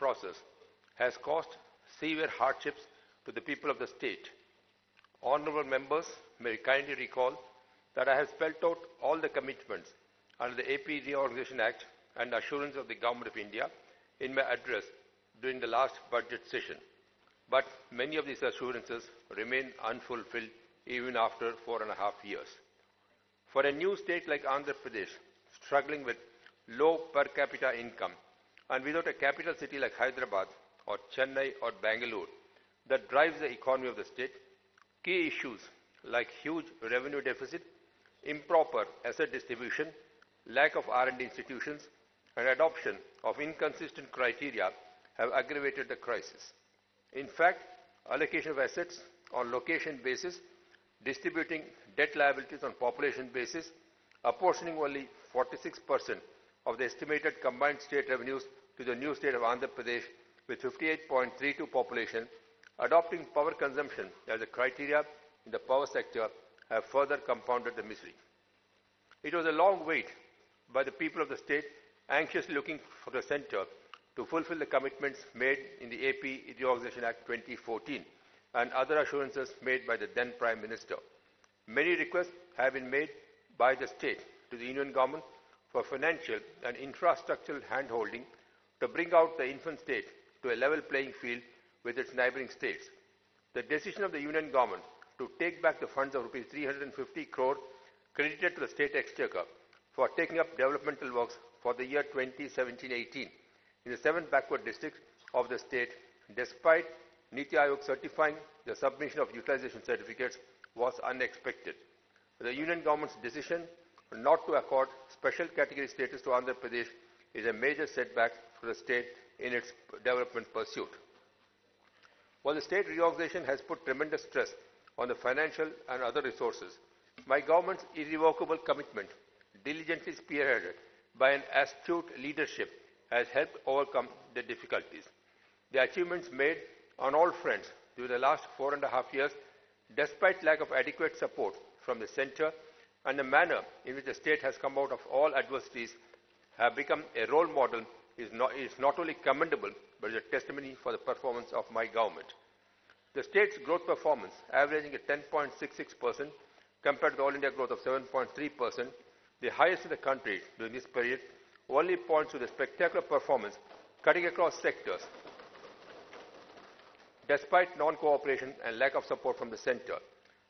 process has caused severe hardships to the people of the state. Honourable members may kindly recall that I have spelled out all the commitments under the AP Reorganisation Act and assurance of the Government of India in my address during the last budget session. But many of these assurances remain unfulfilled even after 4.5 years. For a new state like Andhra Pradesh, struggling with low per capita income and without a capital city like Hyderabad or Chennai or Bangalore that drives the economy of the state, key issues like huge revenue deficit, improper asset distribution, lack of R&D institutions, and adoption of inconsistent criteria have aggravated the crisis. In fact, allocation of assets on location basis, distributing debt liabilities on population basis, apportioning only 46% of the estimated combined state revenues to the new state of Andhra Pradesh with 58.32 population, adopting power consumption as a criteria in the power sector have further compounded the misery. It was a long wait by the people of the state anxiously looking for the centre to fulfill the commitments made in the AP Reorganisation Act 2014 and other assurances made by the then Prime Minister. Many requests have been made by the state to the Union Government for financial and infrastructural handholding to bring out the infant state to a level playing field with its neighbouring states. The decision of the Union Government to take back the funds of Rs 350 crore credited to the state exchequer for taking up developmental works for the year 2017-18 in the 7 backward districts of the state, despite Niti Aayog certifying the submission of utilization certificates, was unexpected. The Union Government's decision not to accord special category status to Andhra Pradesh is a major setback for the state in its development pursuit. While the state reorganization has put tremendous stress on the financial and other resources, my government's irrevocable commitment, diligently spearheaded by an astute leadership, has helped overcome the difficulties. The achievements made on all fronts during the last 4.5 years, despite lack of adequate support from the centre, and the manner in which the state has come out of all adversities, have become a role model is not only commendable, but is a testimony for the performance of my government. The state's growth performance, averaging at 10.66% compared to the All India growth of 7.3%, the highest in the country during this period, only points to the spectacular performance cutting across sectors, despite non-cooperation and lack of support from the centre.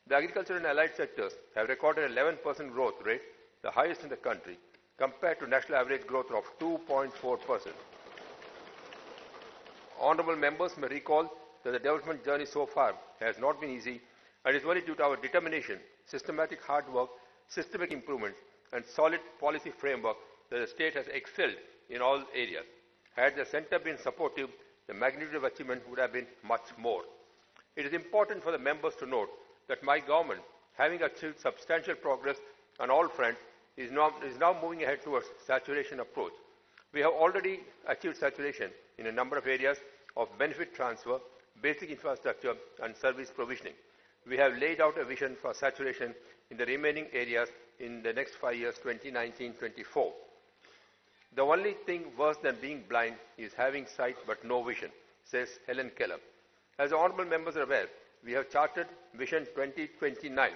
The agriculture and allied sectors have recorded an 11% growth rate, the highest in the country, compared to national average growth of 2.4%. Honourable members may recall that the development journey so far has not been easy, and it is only due to our determination, systematic hard work, systemic improvement, and solid policy framework that the state has excelled in all areas. Had the centre been supportive, the magnitude of achievement would have been much more. It is important for the members to note that my government, having achieved substantial progress on all fronts, is now moving ahead towards saturation approach. We have already achieved saturation in a number of areas of benefit transfer, basic infrastructure and service provisioning. We have laid out a vision for saturation in the remaining areas in the next 5 years, 2019-24. The only thing worse than being blind is having sight but no vision, says Helen Keller. As the honourable members are aware, we have charted Vision 2029,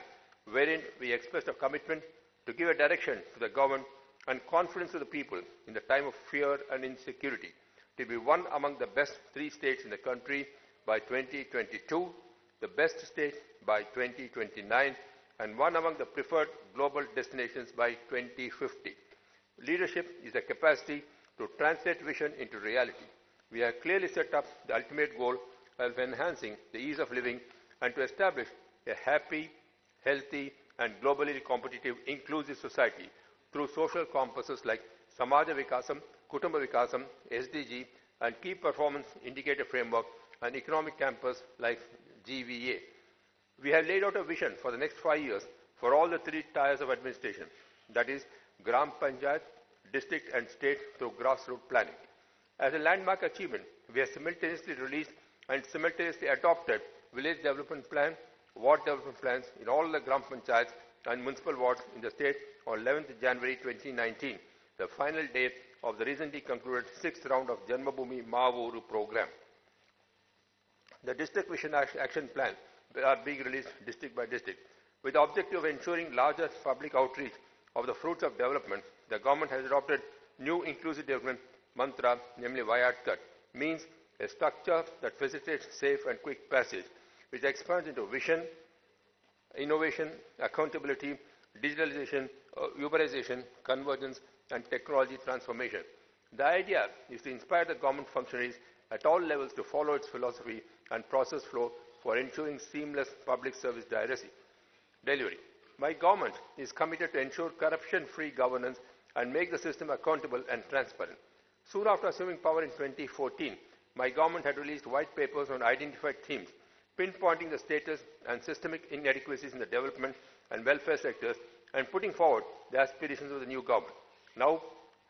wherein we expressed a commitment to give a direction to the government and confidence to the people in the time of fear and insecurity, to be one among the best 3 states in the country by 2022, the best state by 2029, and one among the preferred global destinations by 2050. Leadership is the capacity to translate vision into reality. We have clearly set up the ultimate goal of enhancing the ease of living and to establish a happy, healthy, and globally competitive, inclusive society through social compasses like Samaja Vikasam, Kutumba Vikasam, SDG, and key performance indicator framework and economic campus like GVA. We have laid out a vision for the next 5 years for all the 3 tiers of administration, that is, Gram Panchayat, district and state through grassroots planning. As a landmark achievement, we have simultaneously released and simultaneously adopted village development plan, ward development plans in all the Gram Panchayats and municipal wards in the state on 11th January 2019, the final day of the recently concluded 6th round of Janmabhoomi Maavoru program. The district vision action plan are being released district by district. With the objective of ensuring larger public outreach of the fruits of development, the government has adopted new inclusive development mantra, namely Vayatkat, means a structure that facilitates safe and quick passage, which expands into vision, innovation, accountability, digitalization, urbanization, convergence, and technology transformation. The idea is to inspire the government functionaries at all levels to follow its philosophy and process flow for ensuring seamless public service delivery. My government is committed to ensure corruption-free governance and make the system accountable and transparent. Soon after assuming power in 2014, my government had released white papers on identified themes, pinpointing the status and systemic inadequacies in the development and welfare sectors and putting forward the aspirations of the new government. Now,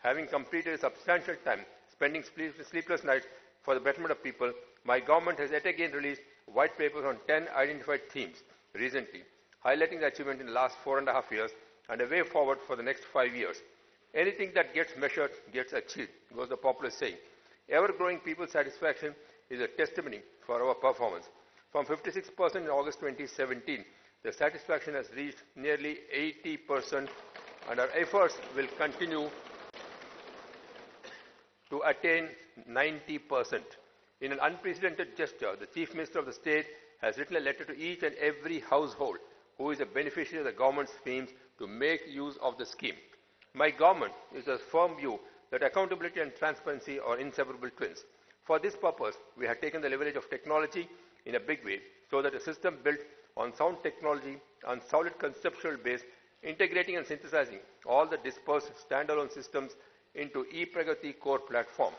having completed a substantial time spending sleepless nights for the betterment of people, my government has yet again released white papers on 10 identified themes recently, highlighting the achievement in the last 4.5 years and a way forward for the next 5 years. Anything that gets measured gets achieved, was the popular saying. Ever-growing people's satisfaction is a testimony for our performance. From 56% in August 2017, the satisfaction has reached nearly 80%, and our efforts will continue to attain 90%. In an unprecedented gesture, the Chief Minister of the state has written a letter to each and every household who is a beneficiary of the government's schemes to make use of the scheme. My government is of firm view that accountability and transparency are inseparable twins. For this purpose, we have taken the leverage of technology in a big way, so that a system built on sound technology and solid conceptual base, integrating and synthesizing all the dispersed standalone systems into ePragati core platform.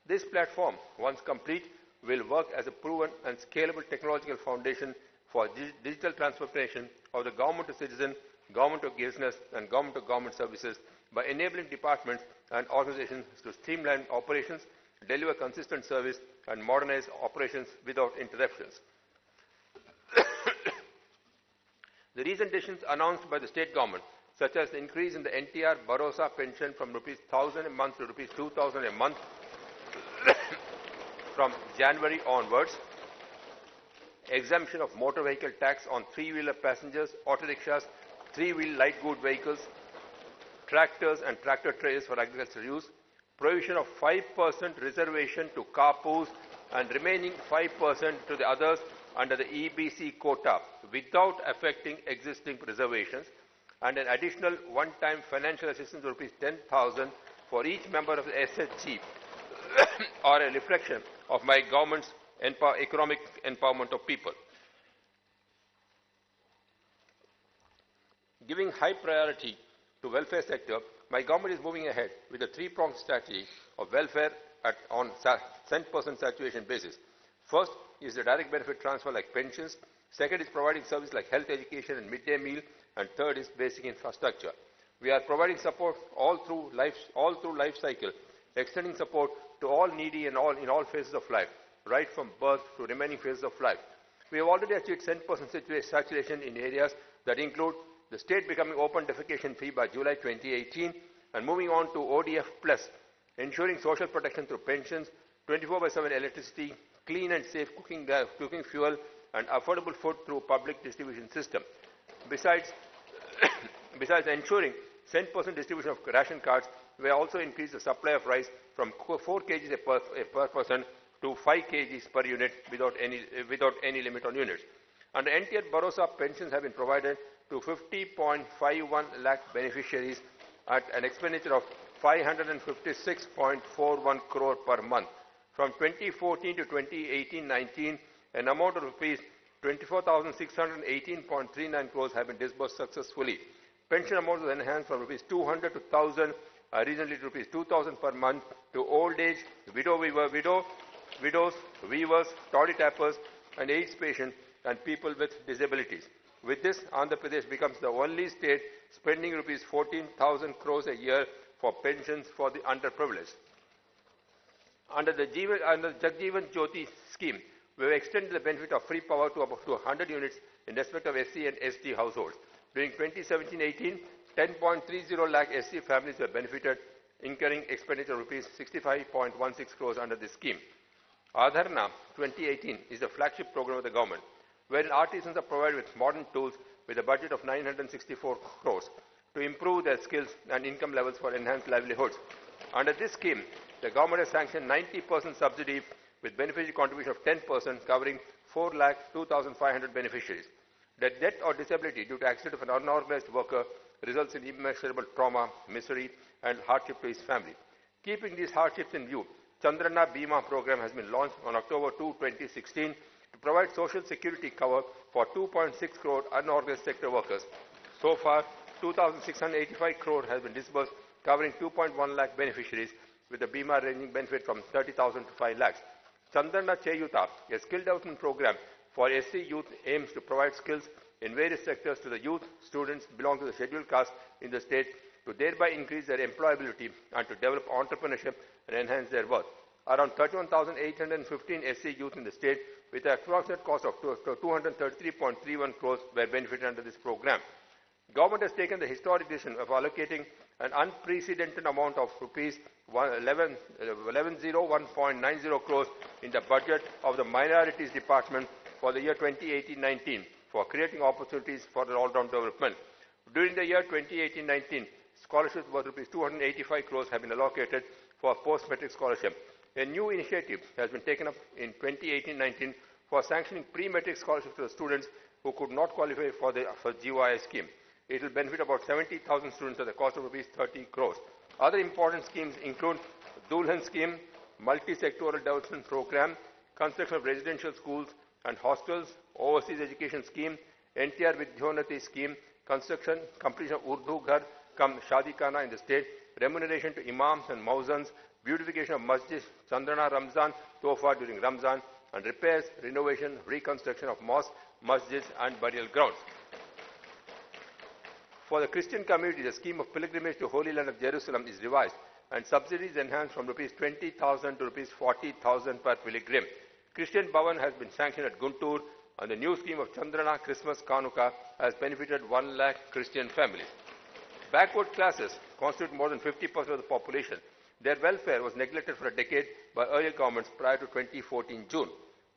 This platform, once complete, will work as a proven and scalable technological foundation for digital transformation of the government to citizen, government to business, and government to government services by enabling departments and organizations to streamline operations, deliver consistent service, and modernize operations without interruptions. The recent decisions announced by the state government, such as the increase in the NTR Bharosa pension from Rs 1,000 a month to Rs 2,000 a month from January onwards, exemption of motor vehicle tax on three-wheeler passengers, auto rickshaws, three-wheel light good vehicles, tractors and tractor trailers for agricultural use, provision of 5% reservation to carpoos and remaining 5% to the others under the EBC quota without affecting existing reservations, and an additional one-time financial assistance of Rs 10,000 for each member of the SHG are a reflection of my government's economic empowerment of people. Giving high priority to welfare sector, my government is moving ahead with a three-pronged strategy of welfare on cent percent saturation basis. First is the direct benefit transfer like pensions. Second is providing services like health education and midday meal. And third is basic infrastructure. We are providing support all through life cycle, extending support to all needy and in all phases of life, right from birth to remaining phases of life. We have already achieved 10% saturation in areas that include the state becoming open defecation free by July 2018 and moving on to ODF plus, ensuring social protection through pensions, 24/7 electricity, clean and safe cooking fuel, and affordable food through public distribution system. Besides ensuring 10% distribution of ration cards, we also increased the supply of rice from 4 kgs per person to 5 kgs per unit without any limit on units. And the NTR Bharosa pensions have been provided to 50.51 lakh beneficiaries at an expenditure of 556.41 crore per month. From 2014 to 2018-19, an amount of rupees 24,618.39 crores have been disbursed successfully. Pension amounts were enhanced from rupees 200 to 1,000, recently to rupees 2,000 per month to old age, widows, weavers, toddy tappers, and AIDS patients and people with disabilities. With this, Andhra Pradesh becomes the only state spending rupees 14,000 crores a year for pensions for the underprivileged. Under the Jagjeevan Jyoti scheme, we have extended the benefit of free power to about 100 units in respect of SC and ST households. During 2017-18, 10.30 lakh SC families were benefited incurring expenditure of rupees 65.16 crores under this scheme. Adharna 2018 is the flagship program of the government, wherein artisans are provided with modern tools with a budget of 964 crores to improve their skills and income levels for enhanced livelihoods. Under this scheme, the government has sanctioned 90% subsidy with beneficiary contribution of 10%, covering 4,02,500 beneficiaries. The death or disability due to accident of an unorganized worker results in immeasurable trauma, misery, and hardship to his family. Keeping these hardships in view, Chandrana Bima program has been launched on October 2, 2016 to provide social security cover for 2.6 crore unorganized sector workers. So far, 2,685 crore has been disbursed, covering 2.1 lakh beneficiaries, with the Bima ranging benefit from 30,000 to 5 lakhs. Chandrana Cheyuta, a skill development program for SC youth, aims to provide skills in various sectors to the youth students belong to the scheduled caste in the state to thereby increase their employability and to develop entrepreneurship and enhance their worth. Around 31,815 SC youth in the state with an approximate cost of 233.31 crores were benefited under this program. Government has taken the historic decision of allocating an unprecedented amount of rupees 1101.90 crores in the budget of the Minorities Department for the year 2018-19 for creating opportunities for all-round development. During the year 2018-19, scholarships worth rupees 285 crores have been allocated for post-metric scholarship. A new initiative has been taken up in 2018-19 for sanctioning pre-metric scholarships to the students who could not qualify for the GYI scheme. It will benefit about 70,000 students at the cost of rupees 30 crores. Other important schemes include Dulhan scheme, multi-sectoral development program, construction of residential schools and hostels, overseas education scheme, NTR Vidyonati scheme, construction, completion of Urdu Ghar, cum Shadi Khana in the state, remuneration to imams and muezzins, beautification of masjids, Chandrana Ramzan, Tofa during Ramzan, and repairs, renovation, reconstruction of mosques, masjids and burial grounds. For the Christian community, the scheme of pilgrimage to Holy Land of Jerusalem is revised and subsidies enhanced from rupees 20,000 to rupees 40,000 per pilgrim. Christian Bhavan has been sanctioned at Guntur, and the new scheme of Chandrana Christmas Kanuka has benefited 1 lakh Christian families. Backward classes constitute more than 50% of the population. Their welfare was neglected for a decade by earlier governments prior to 2014 June.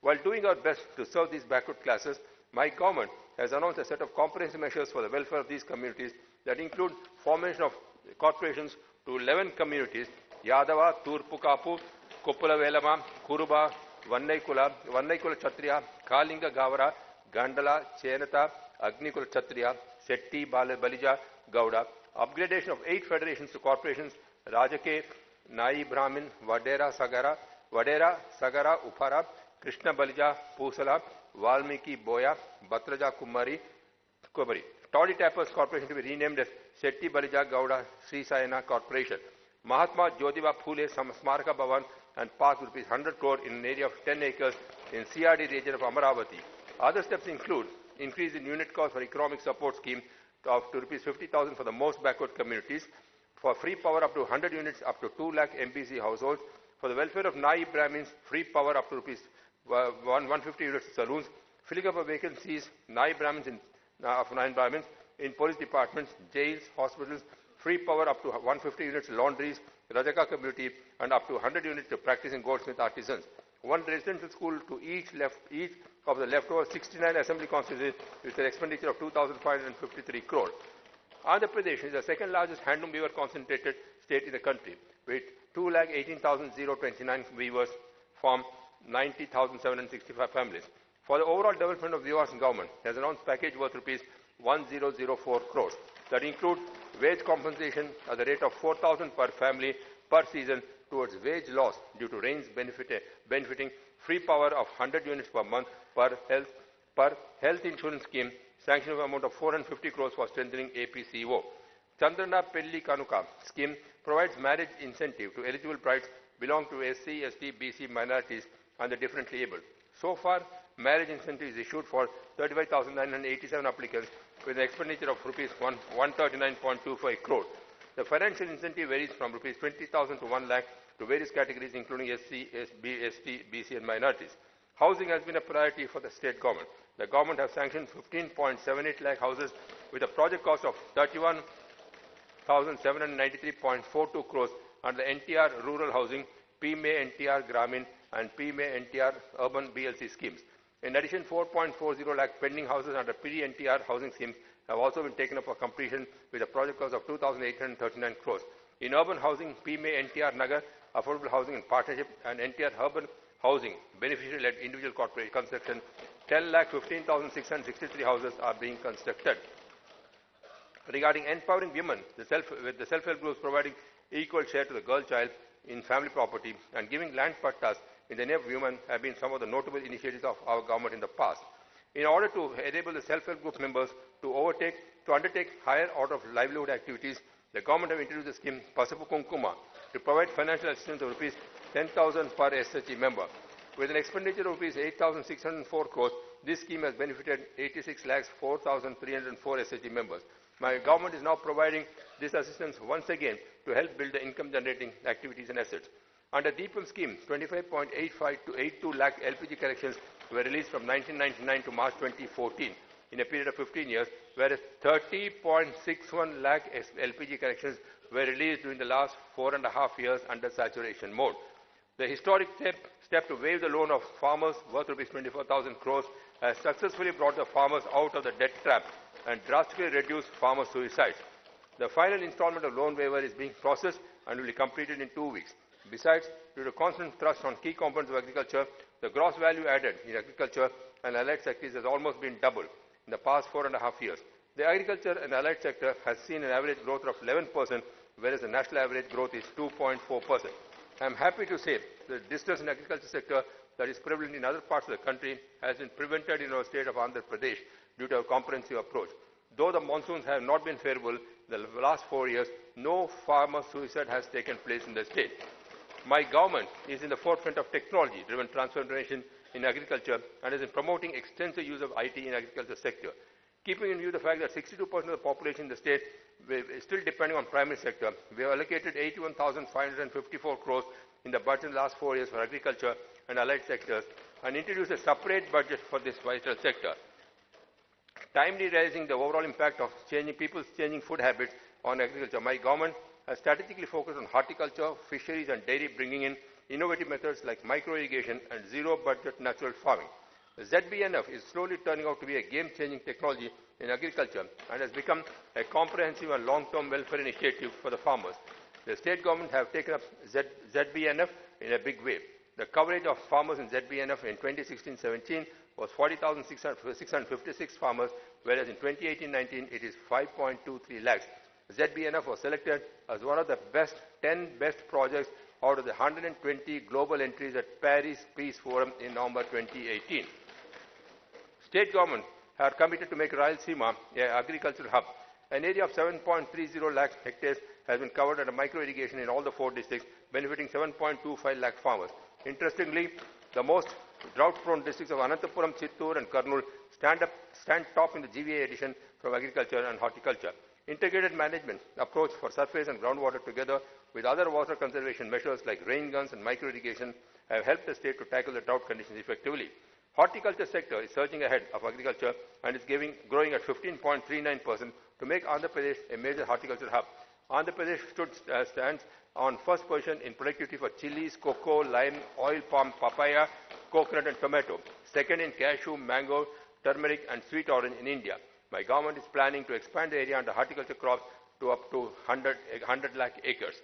While doing our best to serve these backward classes, my government has announced a set of comprehensive measures for the welfare of these communities that include formation of corporations to 11 communities: Yadava, Turpu Kapu, Koppula Velama, Kuruba, Vannaikula Chatriya, Kalinga Gavara, Gandala, Chenata, Agnikula Chatriya, Setti, Balija, Gauda. Upgradation of 8 federations to corporations: Rajake, Nai Brahmin, Vadera, Sagara, Upara, Krishna Balija, Pusala, Valmiki Boya, Batraja Kumari. Toddy Tappers Corporation to be renamed as Setti Balija Gauda Sri Sayana Corporation. Mahatma Jyotiba Phule Smaraka Bhavan and park rupees 100 crore in an area of 10 acres in CRD region of Amaravati. Other steps include increase in unit cost for economic support scheme to rupees 50,000 for the most backward communities, for free power up to 100 units up to 2 lakh MBC households, for the welfare of Nai Brahmins, free power up to rupees 150 units saloons, filling up of vacancies, Nai Brahmins in police departments, jails, hospitals, free power up to 150 units laundries, Rajaka community, and up to 100 units to practicing goldsmith artisans. 1 residential school to each of the leftover 69 assembly constituencies with an expenditure of 2,553 crore. Andhra Pradesh is the second largest handloom weaver concentrated state in the country, with 2,18,029 weavers from 90,765 families. For the overall development of weavers, government has announced package worth rupees 1,004 crores that include wage compensation at the rate of 4,000 per family per season towards wage loss due to rains benefiting free power of 100 units per month per health insurance scheme, sanction of amount of 450 crores for strengthening APCO. Chandrana Pelli Kanuka scheme provides marriage incentive to eligible brides belong to SC, ST, BC minorities and the differently abled. So far, marriage incentive is issued for 35,987 applicants with an expenditure of rupees 139.25 crore. The financial incentive varies from rupees 20,000 to 1 lakh to various categories including SC, SB, ST, BC and minorities. Housing has been a priority for the state government. The government has sanctioned 15.78 lakh houses with a project cost of 31,793.42 crores under the NTR Rural Housing, PMA NTR Gramin and PMA NTR Urban BLC schemes. In addition, 4.40 lakh pending houses under PD-NTR housing schemes have also been taken up for completion with a project cost of 2,839 crores. In urban housing, PMA NTR Nagar, Affordable Housing in Partnership and NTR Urban Housing, beneficiary-led individual corporate construction, 10,15,663 houses are being constructed. Regarding empowering women, with the self-help groups providing equal share to the girl child in family property and giving land pattas in the name of women have been some of the notable initiatives of our government in the past. In order to enable the self-help group members to undertake higher order of livelihood activities, the government have introduced the scheme Pasupu Kunkuma to provide financial assistance of rupees 10,000 per SHG member. With an expenditure of rupees 8,604 crores, this scheme has benefited 86 lakhs 4,304 SHG members. My government is now providing this assistance once again to help build the income-generating activities and assets. Under DPM scheme, 25.85 to 82 lakh LPG connections were released from 1999 to March 2014 in a period of 15 years, whereas 30.61 lakh LPG connections were released during the last 4.5 years under saturation mode. The historic step to waive the loan of farmers worth rupees 24,000 crores has successfully brought the farmers out of the debt trap and drastically reduced farmer suicides. The final installment of loan waiver is being processed and will be completed in 2 weeks. Besides, due to constant thrust on key components of agriculture, the gross value added in agriculture and allied sectors has almost been doubled in the past 4.5 years. The agriculture and allied sector has seen an average growth of 11%, whereas the national average growth is 2.4%. I am happy to say that the distress in agriculture sector that is prevalent in other parts of the country has been prevented in our state of Andhra Pradesh due to a comprehensive approach. Though the monsoons have not been favorable in the last 4 years, no farmer suicide has taken place in the state. My government is in the forefront of technology-driven transformation in agriculture and is in promoting extensive use of IT in agriculture sector. Keeping in view the fact that 62% of the population in the state is still depending on primary sector, we have allocated 81,554 crores in the budget in the last 4 years for agriculture and allied sectors and introduced a separate budget for this vital sector. Timely realizing the overall impact of people's changing food habits on agriculture, my government has strategically focused on horticulture, fisheries and dairy, bringing in innovative methods like micro-irrigation and zero-budget natural farming. The ZBNF is slowly turning out to be a game-changing technology in agriculture and has become a comprehensive and long-term welfare initiative for the farmers. The state government have taken up ZBNF in a big way. The coverage of farmers in ZBNF in 2016-17 was 40,656 farmers, whereas in 2018-19 it is 5.23 lakhs. ZBNF was selected as one of the 10 best projects out of the 120 global entries at Paris Peace Forum in November 2018. State government are committed to make Rayalaseema an agricultural hub. An area of 7.30 lakh hectares has been covered under micro-irrigation in all the 4 districts, benefiting 7.25 lakh farmers. Interestingly, the most drought-prone districts of Anantapuram, Chittoor and Kurnool stand top in the GVA edition from agriculture and horticulture. Integrated management approach for surface and groundwater together with other water conservation measures like rain guns and micro-irrigation have helped the state to tackle the drought conditions effectively. Horticulture sector is surging ahead of agriculture and is growing at 15.39% to make Andhra Pradesh a major horticulture hub. Andhra Pradesh stands on first position in productivity for chilies, cocoa, lime, oil palm, papaya, coconut and tomato. Second in cashew, mango, turmeric and sweet orange in India. My government is planning to expand the area under horticulture crops to up to 100 lakh acres.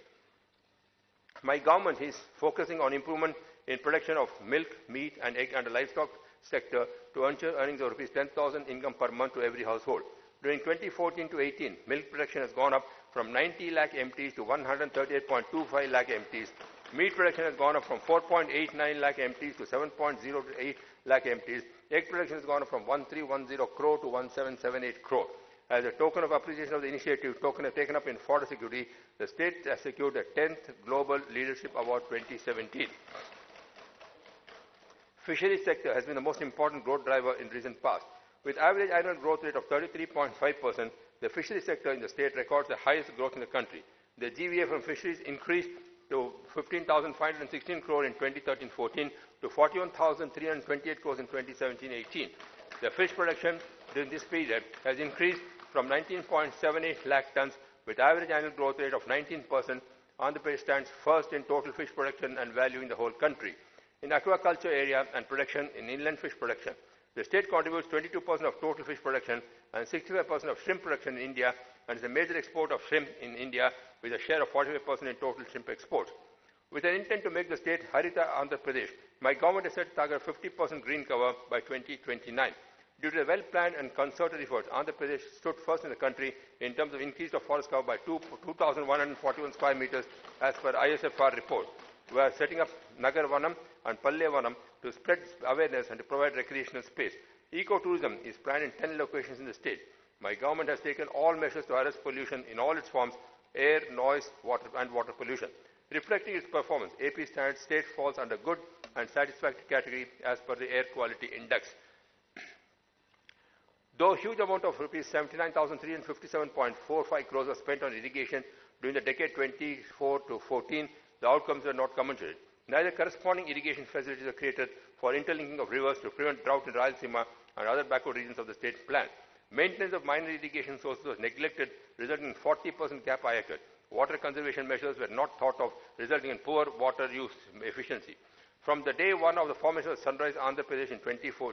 My government is focusing on improvement in production of milk, meat and egg and livestock sector to ensure earnings of rupees 10,000 income per month to every household. During 2014 to 18, milk production has gone up from 90 lakh MTs to 138.25 lakh MTs. Meat production has gone up from 4.89 lakh MTs to 7.08 lakh MTs. Egg production has gone up from 1310 crore to 1778 crore. As a token of appreciation of the initiative taken up in fodder security, the state has secured the 10th Global Leadership Award 2017. Fisheries sector has been the most important growth driver in recent past. With average annual growth rate of 33.5%, the fisheries sector in the state records the highest growth in the country. The GVA from fisheries increased to 15,516 crore in 2013-14 to 41,328 crores in 2017-18. The fish production during this period has increased from 19.78 lakh tons with average annual growth rate of 19% Andhra Pradesh stands first in total fish production and value in the whole country. In aquaculture area and production in inland fish production, the state contributes 22% of total fish production and 65% of shrimp production in India and is a major exporter of shrimp in India with a share of 45% in total shrimp exports. With an intent to make the state Harita Andhra Pradesh, my government has set a target of 50% green cover by 2029. Due to the well-planned and concerted efforts, Andhra Pradesh stood first in the country in terms of increase of forest cover by 2,141 square meters as per ISFR report. We are setting up Nagar Vanam and Palle Vanam to spread awareness and to provide recreational space. Ecotourism is planned in 10 locations in the state. My government has taken all measures to arrest pollution in all its forms, air, noise, water and water pollution. Reflecting its performance, AP state falls under good and satisfactory category as per the Air Quality Index. Though huge amount of rupees 79,357.45 crores was spent on irrigation during the decade 24 to 14, the outcomes were not commensurate. Neither corresponding irrigation facilities were created for interlinking of rivers to prevent drought in Rayalaseema and other backward regions of the state plan. Maintenance of minor irrigation sources was neglected, resulting in 40% gap occurred. Water conservation measures were not thought of, resulting in poor water use efficiency. From the day one of the formation of Sunrise Andhra Pradesh in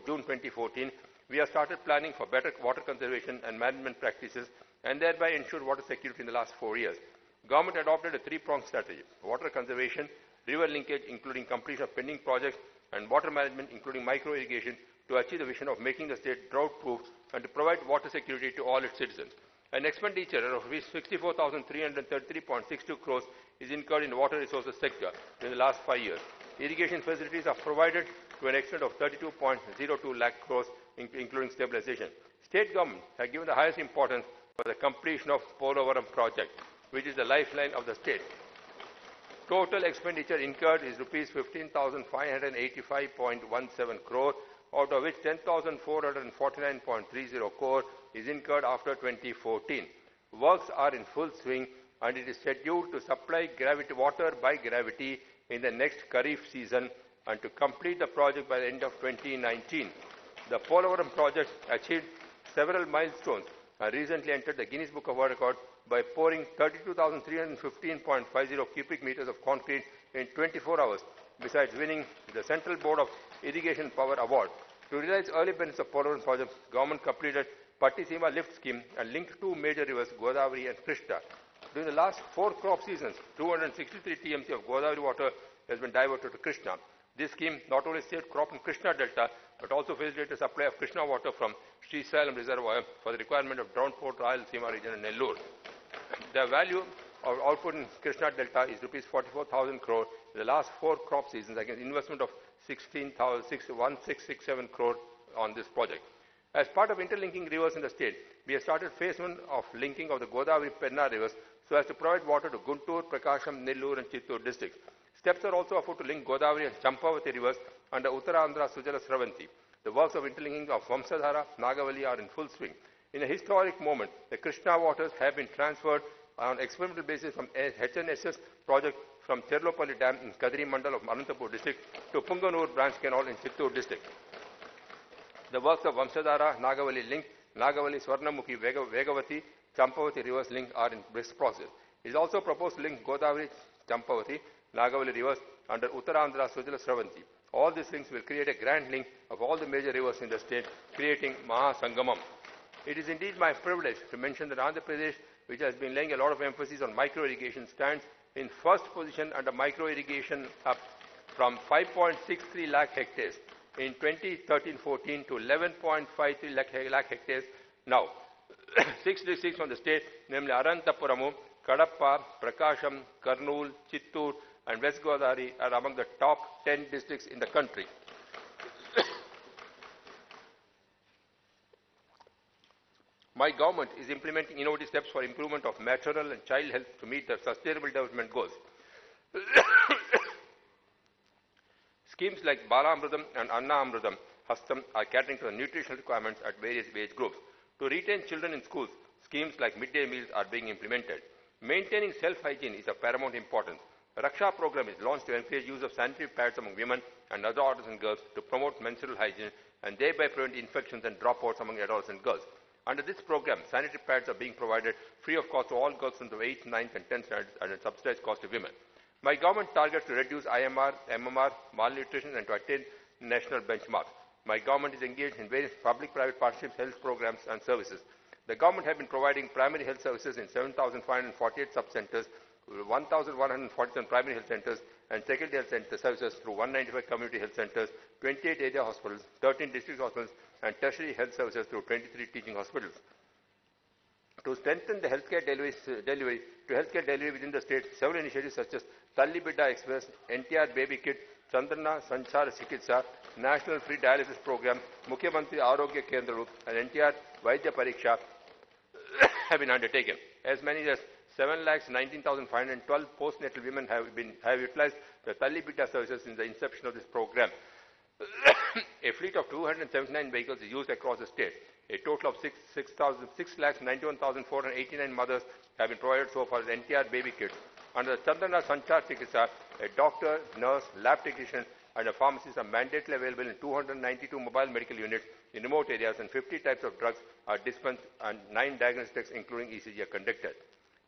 June 2014, we have started planning for better water conservation and management practices and thereby ensured water security in the last 4 years. Government adopted a three-pronged strategy: water conservation, river linkage including completion of pending projects, and water management including micro-irrigation to achieve the vision of making the state drought-proof and to provide water security to all its citizens. An expenditure of 64,333.62 crores is incurred in the water resources sector in the last 5 years. Irrigation facilities are provided to an extent of 32.02 lakh crores, including stabilization. State government has given the highest importance for the completion of Polavaram project, which is the lifeline of the state. Total expenditure incurred is rupees 15,585.17 crore, out of which 10,449.30 crore is incurred after 2014. Works are in full swing and it is scheduled to supply water by gravity in the next Kharif season and to complete the project by the end of 2019. The Polavaram project achieved several milestones and recently entered the Guinness Book of World Record by pouring 32,315.50 cubic meters of concrete in 24 hours, besides winning the Central Board of Irrigation Power Award. To realize early benefits of Polavaram project, government completed Pattisima lift scheme and linked two major rivers, Godavari and Krishna. During the last 4 crop seasons, 263 TMC of Godavari water has been diverted to Krishna. This scheme not only saved crop in Krishna Delta, but also facilitated supply of Krishna water from Sri Salem Reservoir for the requirement of drought-prone Rayalaseema region and Nellore. The value of output in Krishna Delta is rupees 44,000 crore in the last 4 crop seasons against investment of 16,667 crore on this project. As part of interlinking rivers in the state, we have started phase 1 of linking of the Godavari Penna rivers so as to provide water to Guntur, Prakasham, Nellore and Chittur districts. Steps are also afoot to link Godavari and Champavati rivers under Uttarandhra Sujala Sravanti. The works of interlinking of Vamsadhara, Nagavali are in full swing. In a historic moment, the Krishna waters have been transferred on experimental basis from HNSS project from Cherlopalli Dam in Kadri Mandal of Anantapur district to Punganur branch canal in Chittur district. The works of Vamsadhara, Nagavali link, Nagavali, Swarnamukhi, Vegavati, Champavati rivers link are in brisk process. It is also proposed to link Godavari, Champavati, Nagavali rivers under Uttarandhra Sujala Sravanti. All these links will create a grand link of all the major rivers in the state, creating Mahasangamam. It is indeed my privilege to mention that Andhra Pradesh, which has been laying a lot of emphasis on micro-irrigation, stands in first position under micro-irrigation up from 5.63 lakh hectares in 2013-14 to 11.53 lakh hectares now. 6 districts from the state, namely Arantapuramu, Kadapa, Prakasham, Kurnool, Chittur and West Godavari are among the top 10 districts in the country. My government is implementing innovative steps for improvement of maternal and child health to meet the sustainable development goals. Schemes like Balamridam and Anna Amridam Hastam are catering to the nutritional requirements at various age groups. To retain children in schools, schemes like midday meals are being implemented. Maintaining self-hygiene is of paramount importance. A Raksha program is launched to encourage use of sanitary pads among women and other adolescent girls to promote menstrual hygiene and thereby prevent infections and dropouts among adolescent girls. Under this program, sanitary pads are being provided free of cost to all girls from the 8th, 9th and 10th standards at a subsidized cost to women. My government targets to reduce IMR, MMR, malnutrition and to attain national benchmarks. My government is engaged in various public-private partnerships, health programs and services. The government has been providing primary health services in 7,548 sub-centers, 1,147 primary health centers and secondary health center services through 195 community health centers, 28 area hospitals, 13 district hospitals and tertiary health services through 23 teaching hospitals. To strengthen the healthcare delivery within the state, several initiatives such as Talli Bidda Express, NTR Baby Kit, Chandana Sanchara Chikitsa, National Free Dialysis Program, Mukhyamantri Arogya Kendra and NTR Vaidya Pariksha have been undertaken. As many as 7,19,512 postnatal women have utilized the Talli Bidda services since the inception of this program. A fleet of 279 vehicles is used across the state. A total of 6,91,489 mothers have been provided so far as NTR baby kits. Under the Chandana Sanchar Chikitsa, a doctor, nurse, lab technician and a pharmacist are mandatorily available in 292 mobile medical units in remote areas and 50 types of drugs are dispensed and 9 diagnostics including ECG are conducted.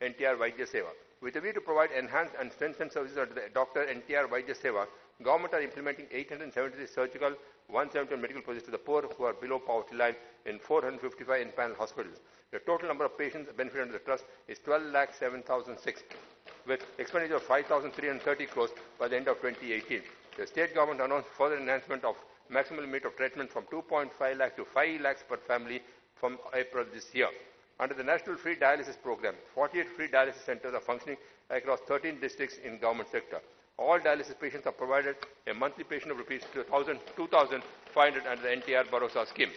NTR Vaidya Seva. With a view to provide enhanced and strengthened services under the Dr. NTR Vaidya Seva, government are implementing 873 surgical, 170 medical procedures to the poor who are below poverty line in 455 in-panel hospitals. The total number of patients benefited under the trust is 12,07,006, with expenditure of 5,330 crores by the end of 2018. The state government announced further enhancement of maximum limit of treatment from 2.5 lakh to 5 lakhs per family from April this year. Under the National Free Dialysis Program, 48 free dialysis centers are functioning across 13 districts in government sector. All dialysis patients are provided a monthly patient of rupees 2,500 under the NTR Bharosa scheme.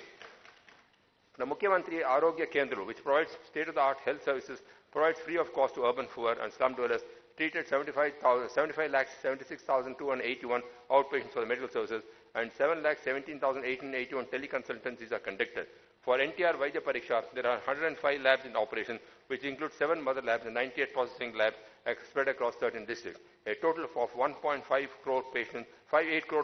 The Mukhyamantri Arogya Kendra, which provides state-of-the-art health services, provides free of cost to urban poor and slum dwellers, treated 75,76,281 outpatients for the medical services and 7,17,881 teleconsultancies are conducted. For NTR Vaidya Pariksha, there are 105 labs in operation, which include 7 mother labs and 98 processing labs spread across 13 districts. A total of 1.58 crore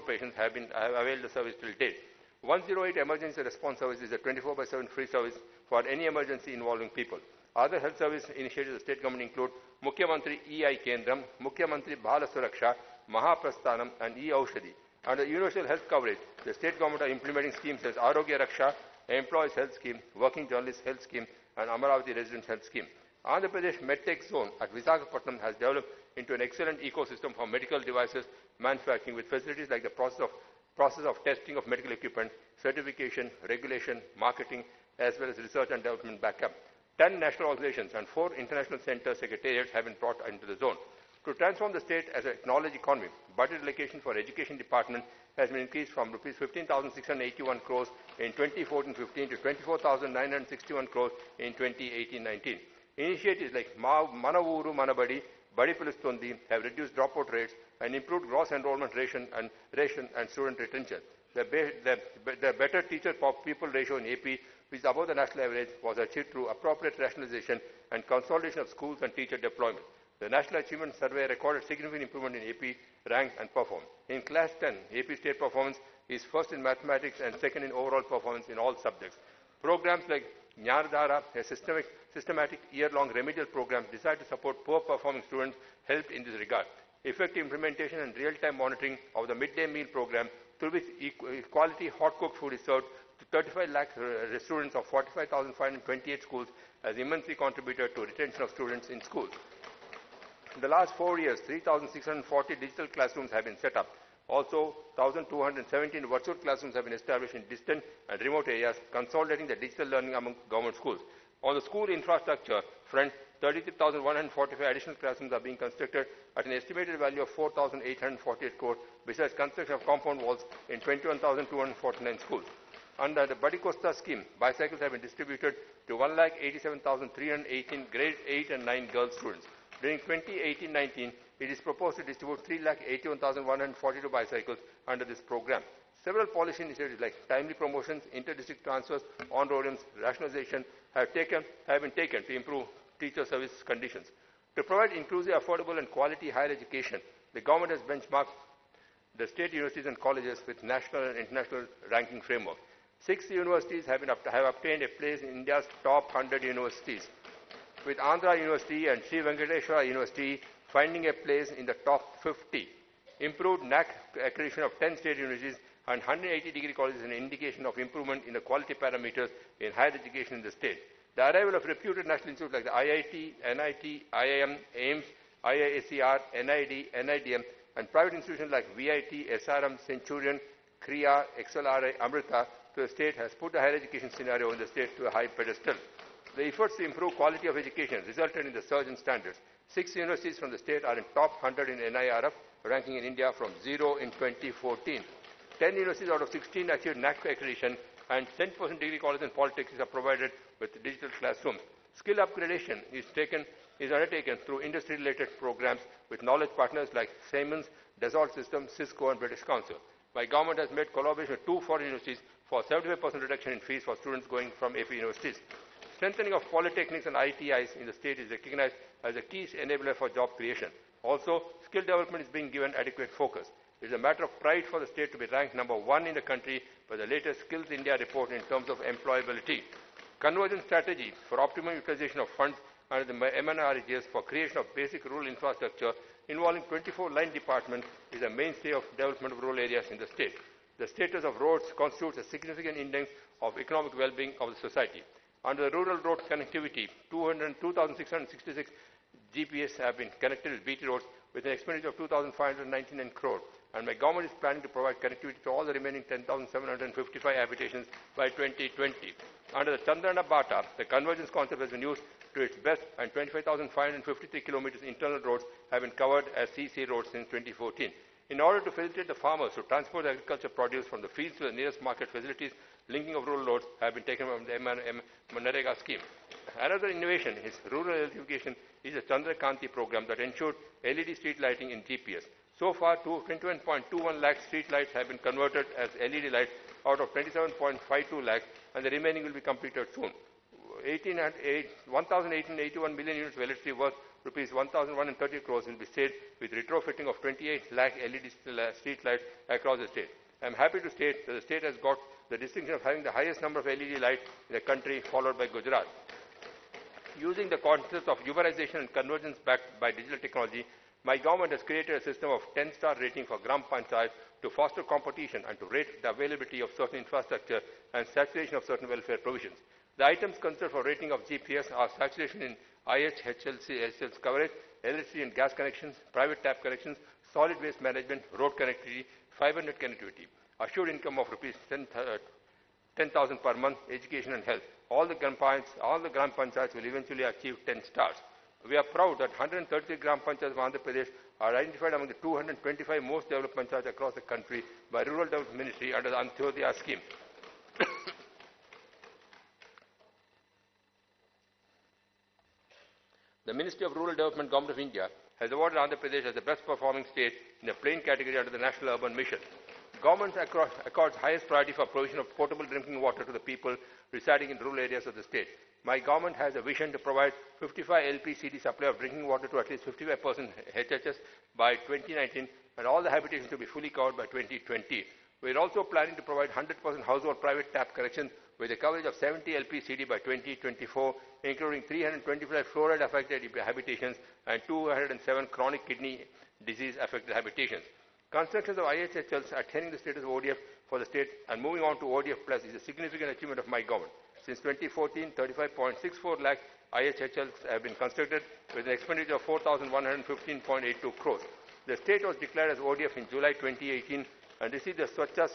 patients have availed the service till date. 108 Emergency Response Service is a 24/7 free service for any emergency involving people. Other health service initiatives of the state government include Mukhyamantri EI Kendram, Mukhyamantri Bala Suraksha, Mahaprasthanam and E-Aushadhi. Under universal health coverage, the state government are implementing schemes such as Arogya Raksha, Employees Health Scheme, Working Journalists Health Scheme and Amaravati Residents Health Scheme. Andhra Pradesh MedTech Zone at Visakhapatnam has developed into an excellent ecosystem for medical devices manufacturing with facilities like the process of testing of medical equipment, certification, regulation, marketing, as well as research and development backup. 10 national organizations and 4 international center secretariats have been brought into the zone. To transform the state as a knowledge economy, budget allocation for education department has been increased from rupees 15,681 crores in 2014-15 to 24,961 crores in 2018-19. Initiatives like Manavuru Manabadi, Badi Pilustundi have reduced dropout rates and improved gross enrollment ration and student retention. The better teacher-people ratio in AP, which is above the national average, was achieved through appropriate rationalization and consolidation of schools and teacher deployment. The National Achievement Survey recorded significant improvement in AP rank and performance. In Class 10, AP state performance is first in mathematics and second in overall performance in all subjects. Programs like Jnanadhara, a systematic year-long remedial program designed to support poor-performing students, helped in this regard. Effective implementation and real-time monitoring of the midday meal program, through which quality hot-cooked food is served to 35 lakh students of 45,528 schools, has immensely contributed to retention of students in schools. In the last 4 years, 3,640 digital classrooms have been set up. Also, 1,217 virtual classrooms have been established in distant and remote areas, consolidating the digital learning among government schools. On the school infrastructure front, 33,145 additional classrooms are being constructed at an estimated value of 4,848 crore, besides construction of compound walls in 21,249 schools. Under the Badi Costa scheme, bicycles have been distributed to 1,87,318 grade 8 and 9 girls students. During 2018-19, it is proposed to distribute 3,81,142 bicycles under this program. Several policy initiatives like timely promotions, inter-district transfers, on-roll rationalization have been taken to improve teacher service conditions. To provide inclusive, affordable and quality higher education, the government has benchmarked the state universities and colleges with national and international ranking framework. 6 universities have obtained a place in India's top 100 universities, with Andhra University and Sri Venkateswara University finding a place in the top 50. Improved NAC accreditation of 10 state universities and 180 degree colleges is an indication of improvement in the quality parameters in higher education in the state. The arrival of reputed national institutes like the IIT, NIT, IIM, AIMS, IISER, NID, NIDM, and private institutions like VIT, SRM, Centurion, Kriya, XLRI, Amrita to the state has put the higher education scenario in the state to a high pedestal. The efforts to improve quality of education resulted in the surge in standards. 6 universities from the state are in top 100 in NIRF, ranking in India from 0 in 2014. 10 universities out of 16 achieved NAC accreditation, and 10% degree colleges and polytechnics are provided with digital classrooms. Skill upgradation is undertaken through industry-related programs with knowledge partners like Siemens, Dassault Systems, Cisco, and British Council. My government has made collaboration with 2 foreign universities for 75% reduction in fees for students going from AP universities. Strengthening of polytechnics and ITIs in the state is recognized as a key enabler for job creation. Also, skill development is being given adequate focus. It is a matter of pride for the state to be ranked number 1 in the country by the latest Skills India report in terms of employability. Convergence strategy for optimum utilization of funds under the MNREGS for creation of basic rural infrastructure involving 24 line departments is a mainstay of development of rural areas in the state. The status of roads constitutes a significant index of economic well-being of the society. Under the rural road connectivity, 2,666 GPS have been connected with BT roads with an expenditure of 2,599 crore, and my government is planning to provide connectivity to all the remaining 10,755 habitations by 2020. Under the Chandrana Bata, the convergence concept has been used to its best, and 25,553 kilometers internal roads have been covered as CC roads since 2014. In order to facilitate the farmers to transport agriculture produce from the fields to the nearest market facilities, linking of rural roads have been taken from the Manarega scheme. Another innovation is rural electrification is the Chandrakanti program that ensured LED street lighting in GPS. So far, 21.21 lakh street lights have been converted as LED lights out of 27.52 lakhs, and the remaining will be completed soon. 1,881 million units of electricity worth rupees 1,130 crores will be saved with retrofitting of 28 lakh LED street lights across the state. I am happy to state that the state has got the distinction of having the highest number of LED lights in the country, followed by Gujarat. Using the concepts of humanization and convergence backed by digital technology, my government has created a system of 10-star rating for Gram Panchayat to foster competition and to rate the availability of certain infrastructure and saturation of certain welfare provisions. The items considered for rating of GPS are saturation in IHLC's coverage, electricity and gas connections, private tap connections, solid waste management, road connectivity, fiber net connectivity, assured income of rupees 10,000 per month, education and health. All the Gram Panchayats will eventually achieve 10 stars. We are proud that 133 Gram Panchayats of Andhra Pradesh are identified among the 225 most developed panchayats across the country by Rural Development Ministry under the Antyodaya scheme. The Ministry of Rural Development, Government of India, has awarded Andhra Pradesh as the best performing state in the plain category under the National Urban Mission. Government accords highest priority for provision of potable drinking water to the people residing in rural areas of the state. My government has a vision to provide 55 LPCD supply of drinking water to at least 55% HHS by 2019, and all the habitations to be fully covered by 2020. We are also planning to provide 100% household private tap connections with a coverage of 70 LPCD by 2024, including 325 fluoride-affected habitations and 207 chronic kidney disease-affected habitations. Constructions of IHHLs attaining the status of ODF for the state and moving on to ODF Plus is a significant achievement of my government. Since 2014, 35.64 lakh IHHLs have been constructed with an expenditure of 4,115.82 crores. The state was declared as ODF in July 2018 and received the Swachha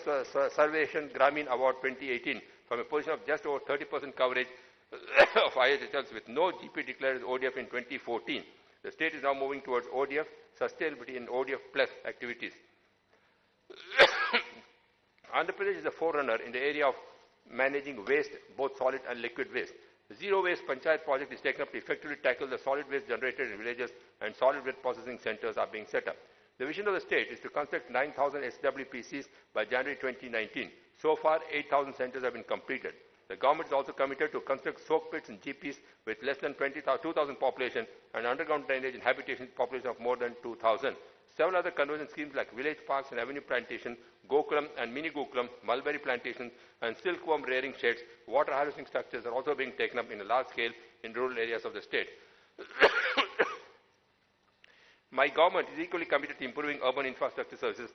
Sarveshan Gramin Award 2018 from a position of just over 30% coverage of IHHLs with no GP declared as ODF in 2014. The state is now moving towards ODF, sustainability and ODF plus activities. Andhra Pradesh is a forerunner in the area of managing waste, both solid and liquid waste. The Zero Waste Panchayat project is taken up to effectively tackle the solid waste generated in villages, and solid waste processing centers are being set up. The vision of the state is to construct 9,000 SWPCs by January 2019. So far, 8,000 centers have been completed. The government is also committed to construct soak pits and GPs with less than 2,000 population and underground drainage and habitation population of more than 2,000. Several other conversion schemes like village parks and avenue plantation, Gokulam and mini Gokulam, mulberry plantations, and silkworm rearing sheds, water harvesting structures are also being taken up in a large scale in rural areas of the state. My government is equally committed to improving urban infrastructure services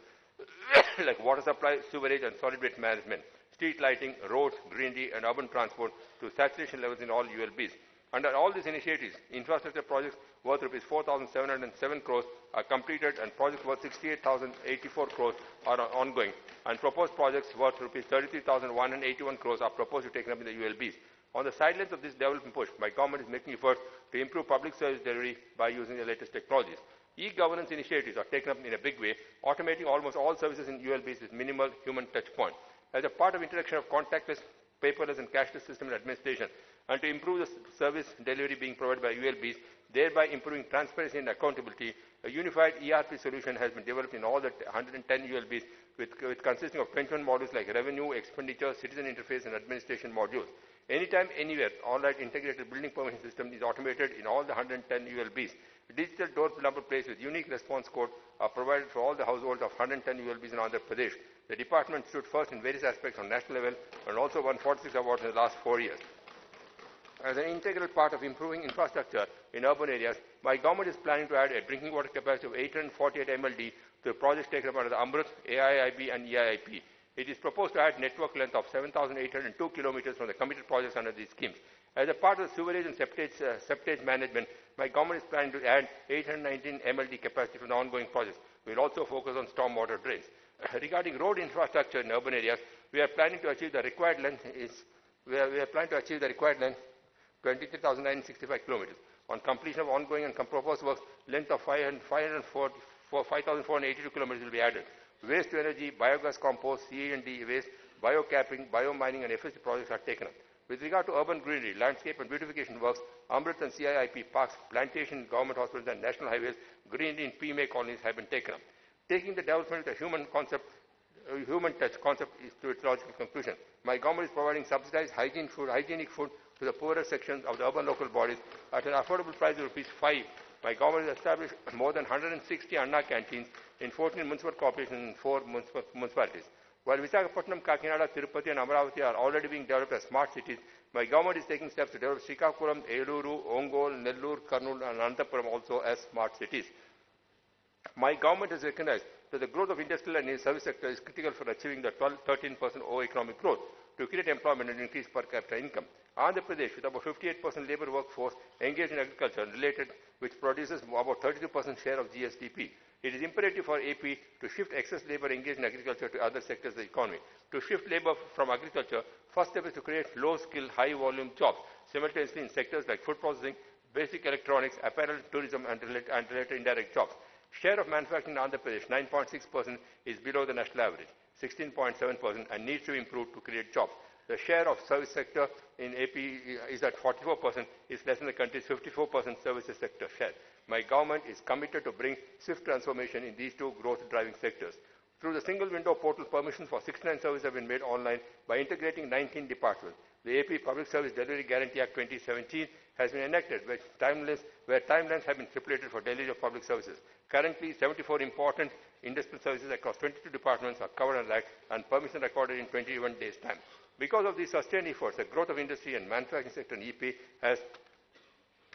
like water supply, sewerage, and solid waste management, street lighting, roads, greenery, and urban transport to saturation levels in all ULBs. Under all these initiatives, infrastructure projects worth Rs 4,707 crores are completed and projects worth 68,084 crores are ongoing, and proposed projects worth Rs 33,181 crores are proposed to be taken up in the ULBs. On the sidelines of this development push, my government is making efforts to improve public service delivery by using the latest technologies. E-governance initiatives are taken up in a big way, automating almost all services in ULBs with minimal human touch point. As a part of introduction of contactless, paperless and cashless system in administration, and to improve the service delivery being provided by ULBs, thereby improving transparency and accountability, a unified ERP solution has been developed in all the 110 ULBs with consisting of 21 modules like revenue, expenditure, citizen interface and administration modules. Anytime, anywhere, online integrated building permission system is automated in all the 110 ULBs. Digital door number plates with unique response code are provided for all the households of 110 ULBs in Andhra Pradesh. The department stood first in various aspects on national level and also won 46 awards in the last 4 years. As an integral part of improving infrastructure in urban areas, my government is planning to add a drinking water capacity of 848 MLD to the projects taken up under the Amrit, AIIB and EIIP. It is proposed to add network length of 7,802 kilometers from the committed projects under these schemes. As a part of the sewerage and septage management, my government is planning to add 819 MLD capacity from the ongoing projects. We will also focus on stormwater drains. Regarding road infrastructure in urban areas, we are planning to achieve the required length 23,965 kilometers. On completion of ongoing and proposed works, length of 5,482 kilometers will be added. Waste to energy, biogas compost, CE&D waste, biocapping, biomining and FSC projects are taken up. With regard to urban greenery, landscape and beautification works, Amrit and CIIP parks, plantation, government hospitals and national highways, greenery in PMA colonies have been taken up. Taking the development of the human touch concept is to its logical conclusion. My government is providing subsidized hygienic food to the poorer sections of the urban local bodies at an affordable price of ₹5. My government has established more than 160 Anna canteens in 14 municipal corporations and 4 municipalities. While Visakhapatnam, Kakinada, Tirupati and Amaravati are already being developed as smart cities, my government is taking steps to develop Srikakulam, Eluru, Ongole, Nellore, Kurnool and Anantapuram also as smart cities. My government has recognized that the growth of industrial and service sector is critical for achieving the 13% overall economic growth to create employment and increase per capita income. Andhra Pradesh, with about 58% labor workforce engaged in agriculture and related, which produces about 32% share of GSDP. It is imperative for AP to shift excess labor engaged in agriculture to other sectors of the economy. To shift labor from agriculture, first step is to create low-skill, high-volume jobs, simultaneously in sectors like food processing, basic electronics, apparel, tourism, and related indirect jobs. Share of manufacturing in Andhra Pradesh, 9.6%, is below the national average, 16.7%, and needs to improve to create jobs. The share of service sector in AP is at 44%, is less than the country's 54% services sector share. My government is committed to bring swift transformation in these two growth-driving sectors. Through the single window portal, permissions for 69 services have been made online by integrating 19 departments. The AP Public Service Delivery Guarantee Act 2017 has been enacted where timelines have been stipulated for delivery of public services. Currently, 74 important industrial services across 22 departments are covered under the Act and permission recorded in 21 days' time. Because of these sustained efforts, the growth of industry and manufacturing sector in EP has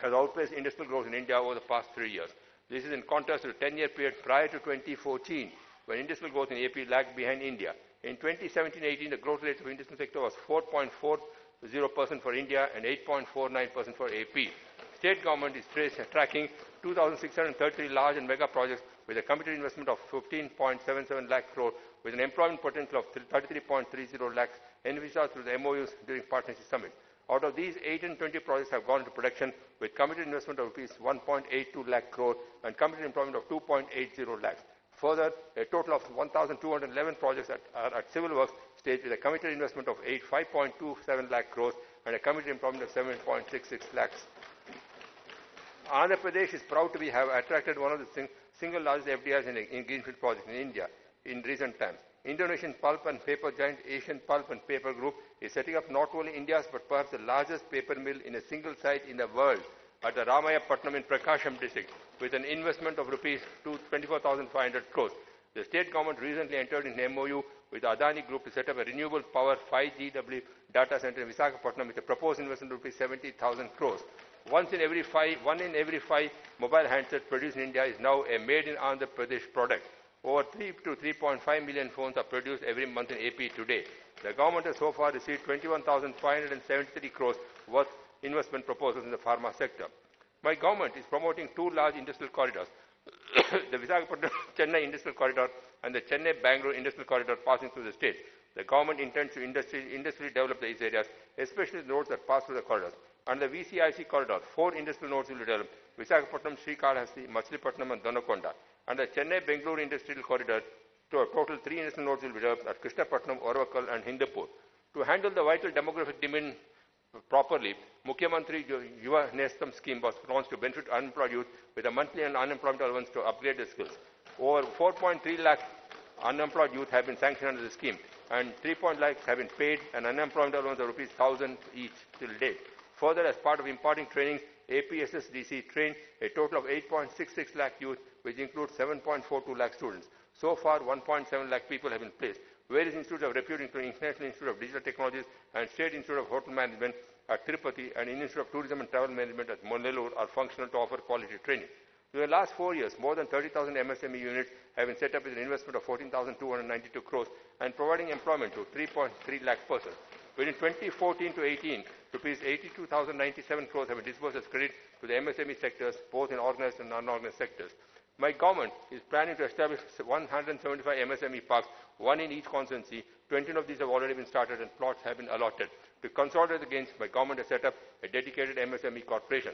outpaced industrial growth in India over the past 3 years. This is in contrast to the 10-year period prior to 2014, when industrial growth in AP lagged behind India. In 2017-18, the growth rate of the industrial sector was 4.40% for India and 8.49% for AP. State government is tracking 2,633 large and mega projects with a committed investment of 15.77 lakh crore with an employment potential of 33.30 lakhs envisaged through the MOUs during partnership summit. Out of these, 820 projects have gone into production with committed investment of rupees 1.82 lakh crore and committed employment of 2.80 lakhs. Further, a total of 1,211 projects are at civil works stage with a committed investment of 5.27 lakh crores and a committed employment of 7.66 lakhs. Andhra Pradesh is proud to have attracted one of the single largest FDIs in greenfield projects in India in recent times. Indonesian pulp and paper giant Asian Pulp and Paper Group is setting up not only India's but perhaps the largest paper mill in a single site in the world at the Ramayapatnam in Prakasham district with an investment of rupees 24,500 crores. The state government recently entered in an MOU with the Adani Group to set up a renewable power 5GW data center in Visakhapatnam with a proposed investment of 70,000 crores. One in every five mobile handsets produced in India is now a made in Andhra Pradesh product. Over 3 to 3.5 million phones are produced every month in AP today. The government has so far received 21,573 crores worth investment proposals in the pharma sector. My government is promoting two large industrial corridors, the Visakhapatnam-Chennai Industrial Corridor and the Chennai-Bangalore Industrial Corridor passing through the state. The government intends to industrially develop these areas, especially the nodes that pass through the corridors. Under the VCIC corridor, 4 industrial nodes will be developed: Visakhapatnam, Srikalahasti, Machilipatnam and Donakonda. Under the Chennai-Bengaluru Industrial Corridor, to a total 3 industrial nodes will be developed at Krishnapatnam, Orvakal and Hindupur. To handle the vital demographic demand properly, Mukhyamantri Yuva Nestam scheme was launched to benefit unemployed youth with a monthly and unemployment allowance to upgrade their skills. Over 4.3 lakh unemployed youth have been sanctioned under the scheme, and 3.0 lakhs have been paid an unemployment allowance of rupees 1,000 each till date. Further, as part of imparting trainings, APSSDC trained a total of 8.66 lakh youth, which includes 7.42 lakh students. So far, 1.7 lakh people have been placed. Various institutes of repute, including International Institute of Digital Technologies and State Institute of Hotel Management at Tirupati and Institute of Tourism and Travel Management at Monelur, are functional to offer quality training. During the last 4 years, more than 30,000 MSME units have been set up with an investment of 14,292 crores and providing employment to 3.3 lakh persons. Within 2014 to 18, rupees 82,097 crores have been disbursed as credit to the MSME sectors, both in organized and unorganized sectors. My government is planning to establish 175 MSME parks, 1 in each constituency. 20 of these have already been started and plots have been allotted. To consolidate the gains, my government has set up a dedicated MSME corporation.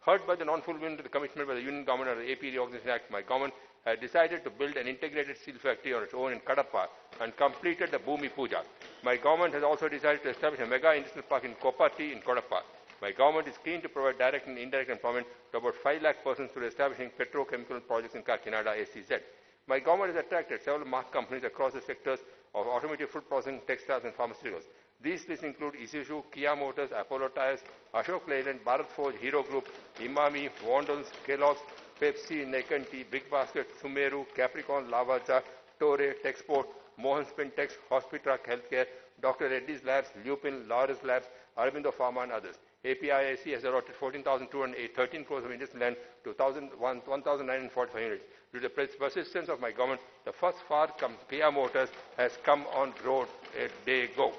Hurt by the non-fulfillment of the commitment by the Union Government under the AP Reorganization Act, my government has decided to build an integrated steel factory on its own in Kadapa and completed the Bhumi Puja. My government has also decided to establish a mega industrial park in Kopati in Kadapa. My government is keen to provide direct and indirect employment to about 5 lakh persons through establishing petrochemical projects in Kakinada, SEZ. My government has attracted several marque companies across the sectors of automotive, food processing, textiles and pharmaceuticals. These lists include Isuzu, Kia Motors, Apollo Tyres, Ashok Leyland, Bharat Forge, Hero Group, Imami, Wandels, Kellogg's, Pepsi, Nekanti, Big Basket, Sumeru, Capricorn, Lavazza, Torre, Texport, Mohan Spintex, Hospitrak Healthcare, Dr. Reddy's Labs, Lupin, Laurus Labs, Arabindo Pharma and others. APIIC has allotted 14,213 crores of industrial land to 1,945 units. Due to the persistence of my government, the first far Kia Motors has come on road a day ago.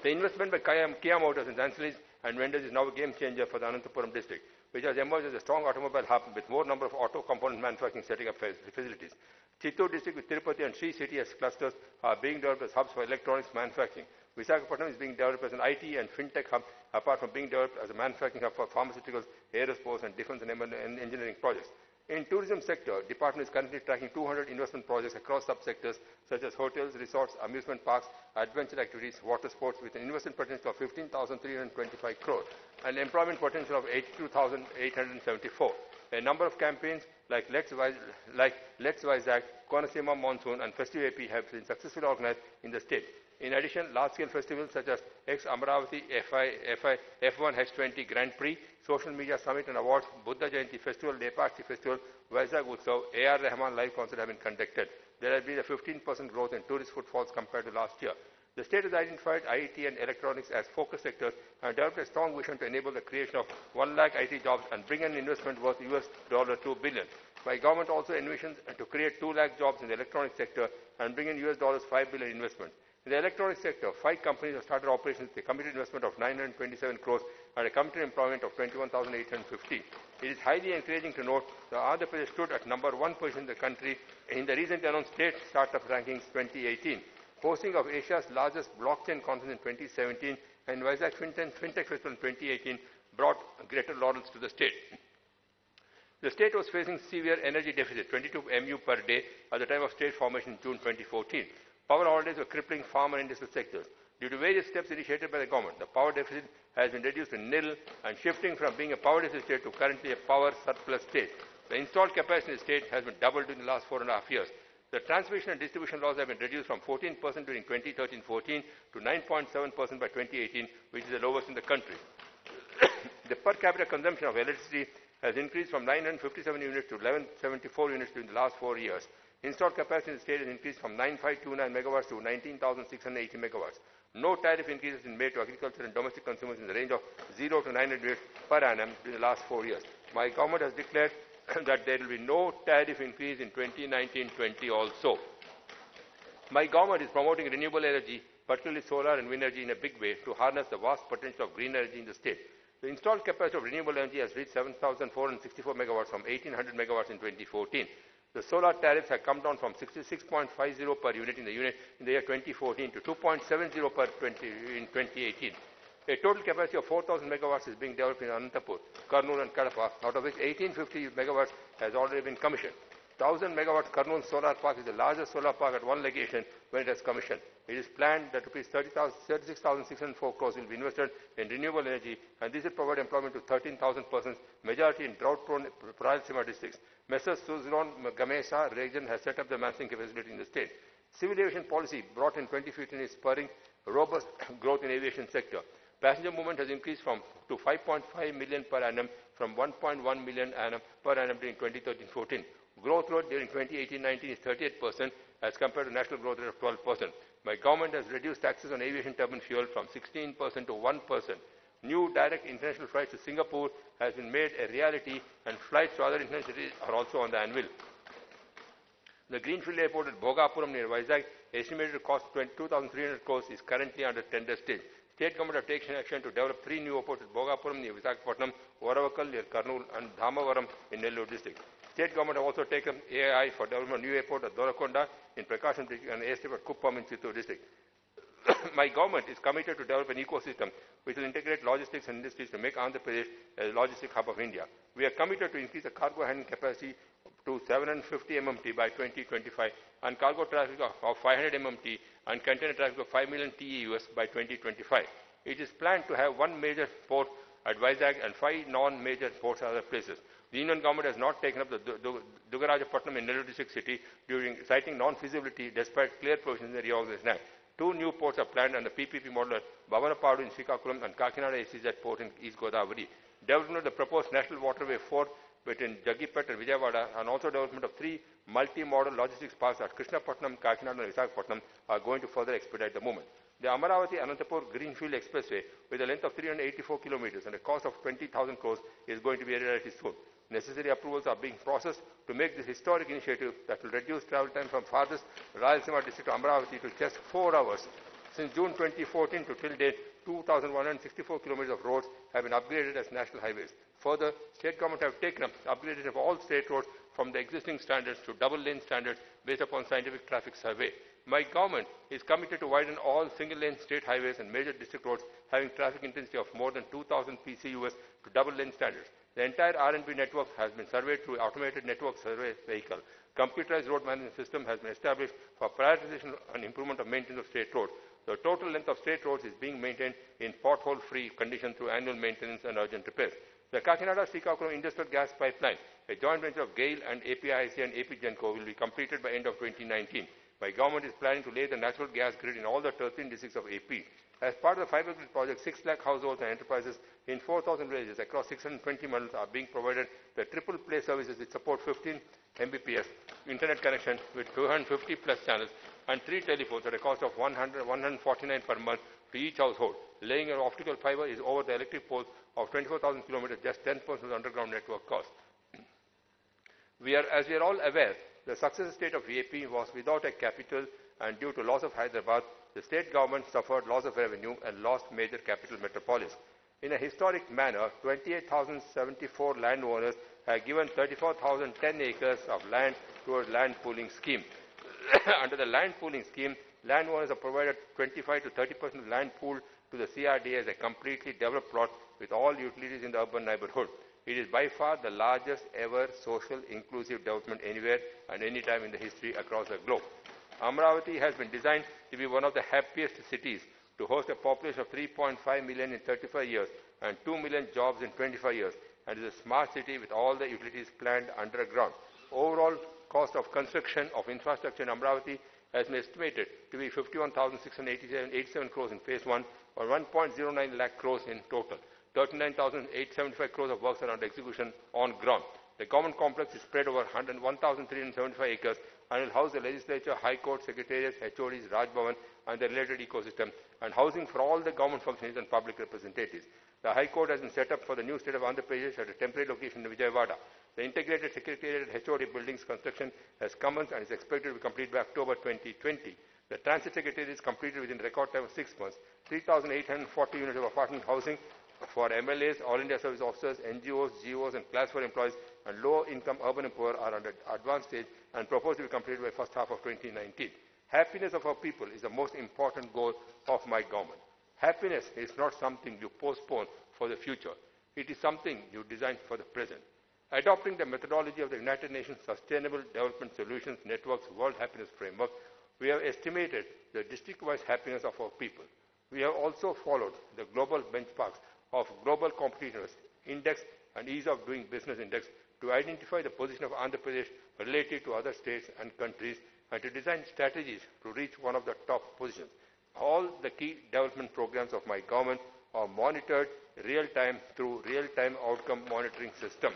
The investment by Kia Motors in ancillaries and vendors is now a game changer for the Anantapuram district, which has emerged as a strong automobile hub with more number of auto component manufacturing setting up facilities. Chittoor district with Tirupati and Sri City as clusters are being developed as hubs for electronics manufacturing. Visakhapatnam is being developed as an IT and fintech hub, apart from being developed as a manufacturing hub for pharmaceuticals, aerospace and defense and engineering projects. In tourism sector, department is currently tracking 200 investment projects across subsectors such as hotels, resorts, amusement parks, adventure activities, water sports, with an investment potential of 15,325 crores and employment potential of 82,874. A number of campaigns like Let's Vizag, Konasema Monsoon and Festive AP have been successfully organized in the state. In addition, large-scale festivals such as Amaravati F1 H20 Grand Prix, Social Media Summit and Awards, Buddha Jayanti Festival, Lepakshi Festival, Vizag Utsav, A.R. Rahman Live Concert have been conducted. There has been a 15% growth in tourist footfalls compared to last year. The state has identified IT and electronics as focus sectors and developed a strong vision to enable the creation of 1 lakh IT jobs and bring an investment worth $2 billion. My government also envisions to create 2 lakh jobs in the electronics sector and bring in $5 billion investment. In the electronics sector, 5 companies have started operations with a committed investment of 927 crores and a committed employment of 21,850. It is highly encouraging to note that Andhra Pradesh stood at number 1 position in the country in the recently announced State Startup Rankings 2018. Hosting of Asia's largest blockchain conference in 2017 and Vizag Fintech Festival in 2018 brought greater laurels to the state. The state was facing severe energy deficit, 22 MU per day, at the time of state formation in June 2014. Power outages were crippling farm and industrial sectors. Due to various steps initiated by the government, the power deficit has been reduced to nil and shifting from being a power deficit state to currently a power surplus state. The installed capacity in the state has been doubled in the last 4.5 years. The transmission and distribution loss have been reduced from 14% during 2013-14 to 9.7% by 2018, which is the lowest in the country. The per capita consumption of electricity has increased from 957 units to 1174 units during the last 4 years. Installed capacity in the state has increased from 9529 megawatts to 19,680 megawatts. No tariff increases have been made to agriculture and domestic consumers in the range of 0 to 900 units per annum in the last 4 years. My government has declared that there will be no tariff increase in 2019-20 also. My government is promoting renewable energy, particularly solar and wind energy, in a big way to harness the vast potential of green energy in the state. The installed capacity of renewable energy has reached 7,464 megawatts from 1,800 megawatts in 2014. The solar tariffs have come down from 66.50 per unit in the year 2014 to 2.70 per in 2018. A total capacity of 4,000 megawatts is being developed in Anantapur, Kurnool and Kadapa, out of which 1,850 megawatts has already been commissioned. 1,000 megawatts Kurnool Solar Park is the largest solar park at one location when it has commissioned. It is planned that rupees 36,604 crores will be invested in renewable energy, and this will provide employment to 13,000 persons, majority in drought-prone Rayalaseema districts. Messrs. Suzlon Gamesa region has set up the manufacturing capability in the state. Civil aviation policy brought in 2015 is spurring robust growth in aviation sector. Passenger movement has increased to 5.5 million per annum from 1.1 million per annum during 2013-14. Growth rate during 2018-19 is 38% as compared to national growth rate of 12%. My government has reduced taxes on aviation turbine fuel from 16% to 1%. New direct international flights to Singapore has been made a reality, and flights to other international cities are also on the anvil. The Greenfield Airport at Bhogapuram near Vizag, estimated to cost 2,300 crores, is currently under tender stage. State government have taken action to develop 3 new airports at Bhogapuram near Visakhapatnam, Varavakal near Kurnool, and Dhamavaram in Nellore district. State government have also taken AI for development of new airport at Dorakonda in Prakasam district and airstrip at Kuppam in Chittoor district. My government is committed to develop an ecosystem which will integrate logistics and industries to make Andhra Pradesh a logistic hub of India. We are committed to increase the cargo handling capacity to 750 MMT by 2025 and cargo traffic of 500 MMT and container traffic of 5 million TEUs by 2025. It is planned to have 1 major port at Vizag and 5 non-major ports at other places. The Union government has not taken up the Dugarajapatnam in Nellore district city citing non-feasibility despite clear provisions in the Reorganization Act. 2 new ports are planned on the PPP model at Bhavanapadu in Srikakulam and Kakinada SEZ port in East Godavari. Development of the proposed National Waterway 4 between Jaggipet and Vijayawada and also development of 3 multi-modal logistics parks at Krishnapatnam, Kakinada and Visakhapatnam are going to further expedite the movement. The Amaravati Anantapur Greenfield Expressway with a length of 384 kilometers and a cost of 20,000 crores is going to be a reality soon. Necessary approvals are being processed to make this historic initiative that will reduce travel time from farthest Rayalaseema district to Amaravati to just 4 hours. Since June 2014 to till date, 2,164 kilometers of roads have been upgraded as national highways. Further, state government have taken up upgradation of all state roads from the existing standards to double-lane standards based upon scientific traffic survey. My government is committed to widen all single-lane state highways and major district roads having traffic intensity of more than 2,000 PCUs to double-lane standards. The entire R&B network has been surveyed through automated network survey vehicle. Computerized road management system has been established for prioritization and improvement of maintenance of state roads. The total length of state roads is being maintained in pothole-free condition through annual maintenance and urgent repairs. The Kakinada-Srikakulam Industrial Gas Pipeline, a joint venture of GAIL and APIC and AP Genco, will be completed by end of 2019. My government is planning to lay the natural gas grid in all the 13 districts of AP. As part of the fiber grid project, 6 lakh households and enterprises in 4,000 villages across 620 mandals are being provided the triple play services which support 15 Mbps internet connection with 250 plus channels and 3 telephones at a cost of 149 per month to each household. Laying an optical fiber is over the electric poles of 24,000 kilometers, just 10% of the underground network cost. As we are all aware, the success state of AP was without a capital, and due to loss of Hyderabad, the state government suffered loss of revenue and lost major capital metropolis. In a historic manner, 28,074 landowners have given 34,010 acres of land towards land pooling scheme. Under the land pooling scheme, landowners are provided 25 to 30% of land pooled to the CRDA as a completely developed plot with all utilities in the urban neighborhood. It is by far the largest ever social inclusive development anywhere and any time in the history across the globe. Amaravati has been designed to be one of the happiest cities to host a population of 3.5 million in 35 years and 2 million jobs in 25 years, and is a smart city with all the utilities planned underground. Overall cost of construction of infrastructure in Amaravati has been estimated to be 51,687 crores in phase 1 or 1.09 lakh crores in total. 39,875 crores of works are under execution on ground. The government complex is spread over 1,375 acres and will house the legislature, high court, secretariats, HODs, Raj Bhavan, and the related ecosystem, and housing for all the government functionaries and public representatives. The High Court has been set up for the new state of Andhra Pradesh at a temporary location in Vijayawada. The integrated secretariat and HOD buildings construction has commenced and is expected to be completed by October 2020. The transit secretariat is completed within record time of 6 months. 3,840 units of apartment housing for MLAs, All India Service Officers, NGOs, GOs, and Class 4 employees and low-income urban and poor are under advanced stage and proposed to be completed by first half of 2019. Happiness of our people is the most important goal of my government. Happiness is not something you postpone for the future. It is something you design for the present. Adopting the methodology of the United Nations Sustainable Development Solutions Network's World Happiness Framework, we have estimated the district-wise happiness of our people. We have also followed the global benchmarks of Global Competitiveness Index and Ease of Doing Business Index to identify the position of Andhra Pradesh relative to other states and countries and to design strategies to reach one of the top positions. All the key development programs of my government are monitored real-time through real-time outcome monitoring system.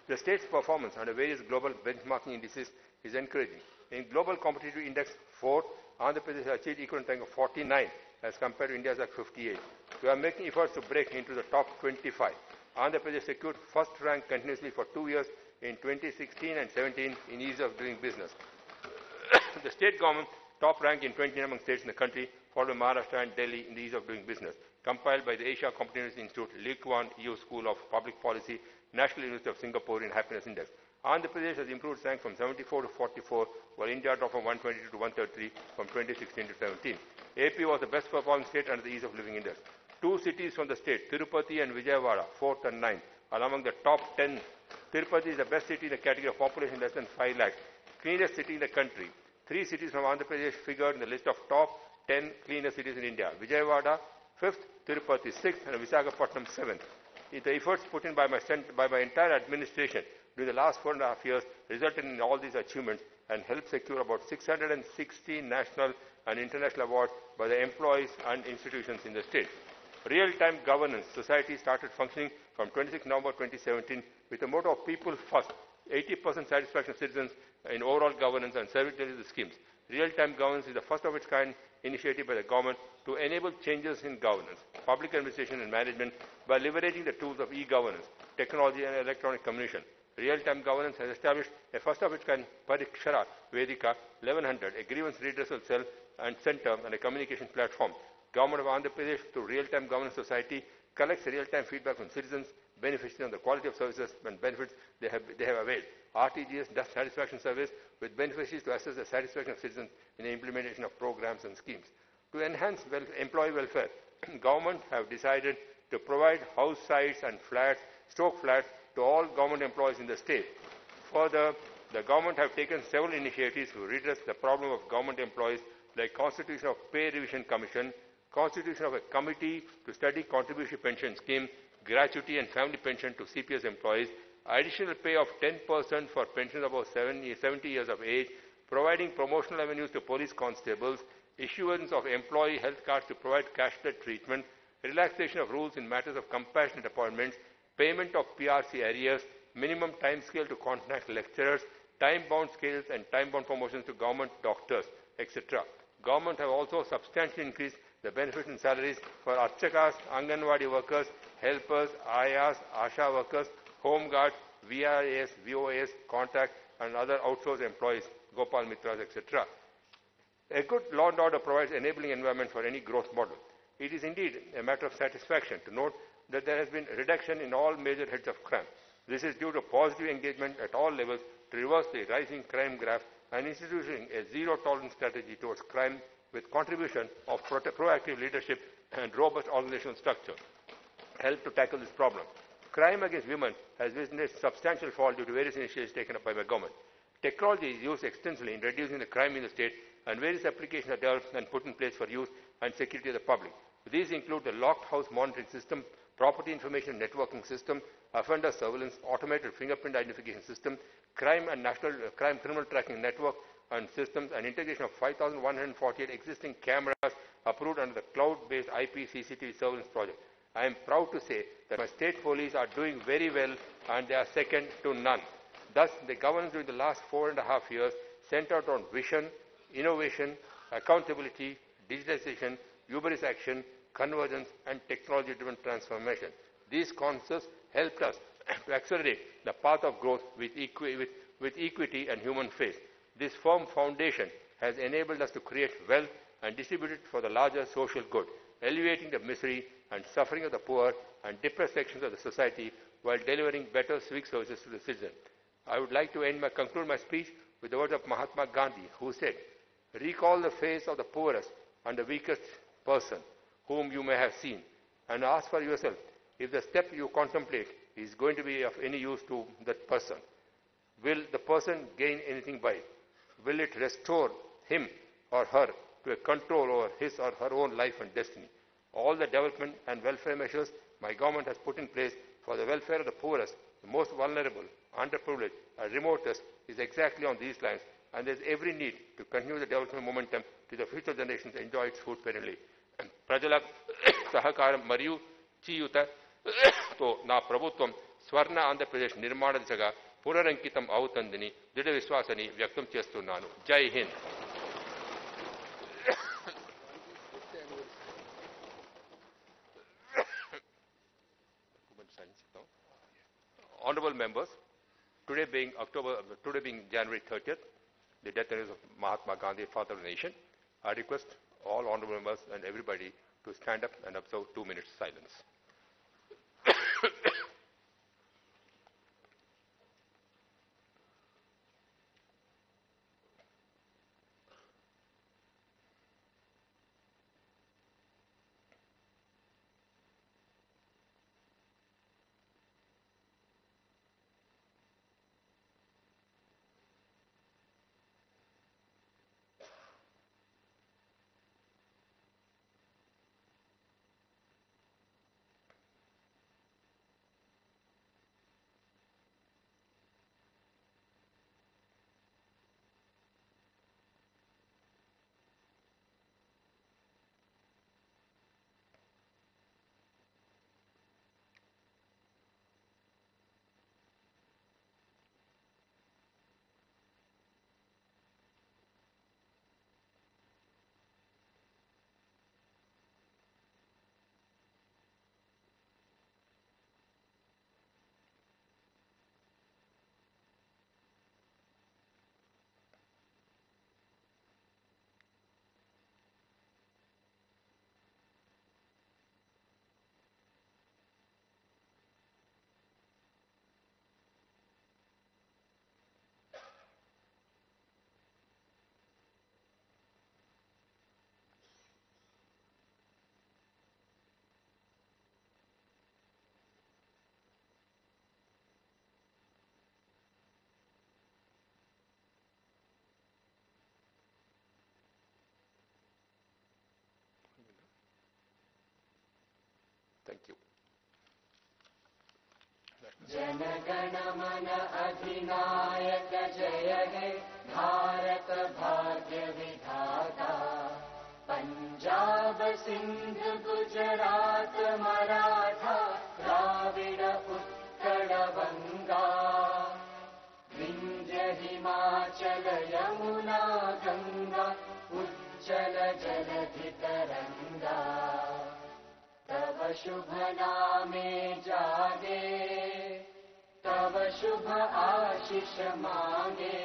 The state's performance under various global benchmarking indices is encouraging. In Global Competitive Index 4, Andhra Pradesh has achieved equivalent rank of 49 as compared to India's at 58. We are making efforts to break into the top 25. Andhra Pradesh secured first rank continuously for 2 years in 2016 and 17 in ease of doing business. The state government top rank in 29 among states in the country, followed by Maharashtra and Delhi in the ease of doing business. Compiled by the Asia Competitiveness Institute, Lee Kuan Yew School of Public Policy, National University of Singapore in Happiness Index. Andhra Pradesh has improved its rank from 74 to 44, while India dropped from 122 to 133 from 2016 to 17. AP was the best performing state under the Ease of Living Index. 2 cities from the state, Tirupati and Vijayawada, 4th and 9th, are among the top 10. Tirupati is the best city in the category of population less than 5 lakhs, cleanest city in the country. 3 cities from Andhra Pradesh figured in the list of top 10 cleanest cities in India. Vijayawada, 5th, Tirupati, 6th, and Visakhapatnam, 7th. The efforts put in by my entire administration during the last 4.5 years resulted in all these achievements and helped secure about 660 national and international awards by the employees and institutions in the state. Real-time governance society started functioning from 26 November 2017 with the motto of people first, 80% satisfaction of citizens in overall governance and service delivery schemes. Real-time governance is the first of its kind initiative by the government to enable changes in governance, public administration and management by leveraging the tools of e-governance, technology and electronic communication. Real-time governance has established a first of its kind Parikshara Vedika 1100, a grievance redressal cell and center and a communication platform. Government of Andhra Pradesh through Real-Time Governance Society collects real-time feedback from citizens, beneficiaries on the quality of services and benefits they have availed. RTGS does satisfaction surveys with beneficiaries to assess the satisfaction of citizens in the implementation of programs and schemes. To enhance employee welfare, government have decided to provide house sites and flats, stroke flats to all government employees in the state. Further, the government have taken several initiatives to redress the problem of government employees like constitution of pay revision commission, constitution of a committee to study contributory pension scheme, gratuity and family pension to CPS employees, additional pay of 10% for pensions above 70 years of age, providing promotional avenues to police constables, issuance of employee health cards to provide cashless treatment, relaxation of rules in matters of compassionate appointments, payment of PRC arrears, minimum time scale to contract lecturers, time-bound scales and time-bound promotions to government doctors, etc. Government have also substantially increased the benefits and salaries for Archakas, Anganwadi workers, helpers, Ayas, Asha workers, home guards, VIS, VOAs, contract and other outsourced employees, Gopal Mitras, etc. A good law and order provides enabling environment for any growth model. It is indeed a matter of satisfaction to note that there has been a reduction in all major heads of crime. This is due to positive engagement at all levels to reverse the rising crime graph and instituting a zero-tolerance strategy towards crime with contribution of proactive leadership and robust organizational structure help to tackle this problem. Crime against women has witnessed substantial fall due to various initiatives taken up by the government. Technology is used extensively in reducing the crime in the state and various applications are developed and put in place for use and security of the public. These include the locked house monitoring system, property information networking system, offender surveillance, automated fingerprint identification system, crime and national crime criminal tracking network and systems, and integration of 5,148 existing cameras approved under the cloud-based IP CCTV surveillance project. I am proud to say that my state police are doing very well and they are second to none. Thus, the governance during the last 4.5 years centered on vision, innovation, accountability, digitization, hubris action, convergence, and technology-driven transformation. These concepts helped us to accelerate the path of growth with equity and human faith. This firm foundation has enabled us to create wealth and distribute it for the larger social good, alleviating the misery and suffering of the poor and depressed sections of the society while delivering better civic services to the citizen. I would like to conclude my speech with the words of Mahatma Gandhi, who said, "Recall the face of the poorest and the weakest person whom you may have seen, and ask for yourself if the step you contemplate is going to be of any use to that person. Will the person gain anything by it? Will it restore him or her to a control over his or her own life and destiny? All the development and welfare measures my government has put in place for the welfare of the poorest, the most vulnerable, underprivileged, and remotest is exactly on these lines, and there is every need to continue the development momentum to the future generations enjoy its fruit perennially. ప్రజల సహకారం మరియు చేయూతతో నా ప్రభుత్వం స్వర్ణ ఆంధ్రప్రదేశ్ నిర్మాణ దిశగా పునరంకితం అవుతుందని దృఢ విశ్వాసాన్ని వ్యక్తం చేస్తున్నాను. జై Hind. Honorable members, today being January 30th, the death anniversary of Mahatma Gandhi, father of the nation, I request all honorable members and everybody to stand up and observe 2 minutes silence. Thank you. जनगण मन अधिनायक जय हे भारत भाग्य विधाता पंजाब सिंध गुजरात मराठा द्राविड़ उत्कल बंगा विंध्य हिमाचल यमुना गंगा उज्जल जलधि तरंगा तव शुभ नामे जागे तव शुभ आशीष मांगे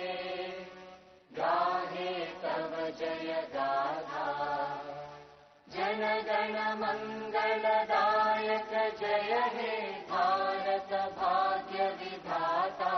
गाहे तव जय गाथा जन गण मंगलदायक जय हे भारत भाग्य विधाता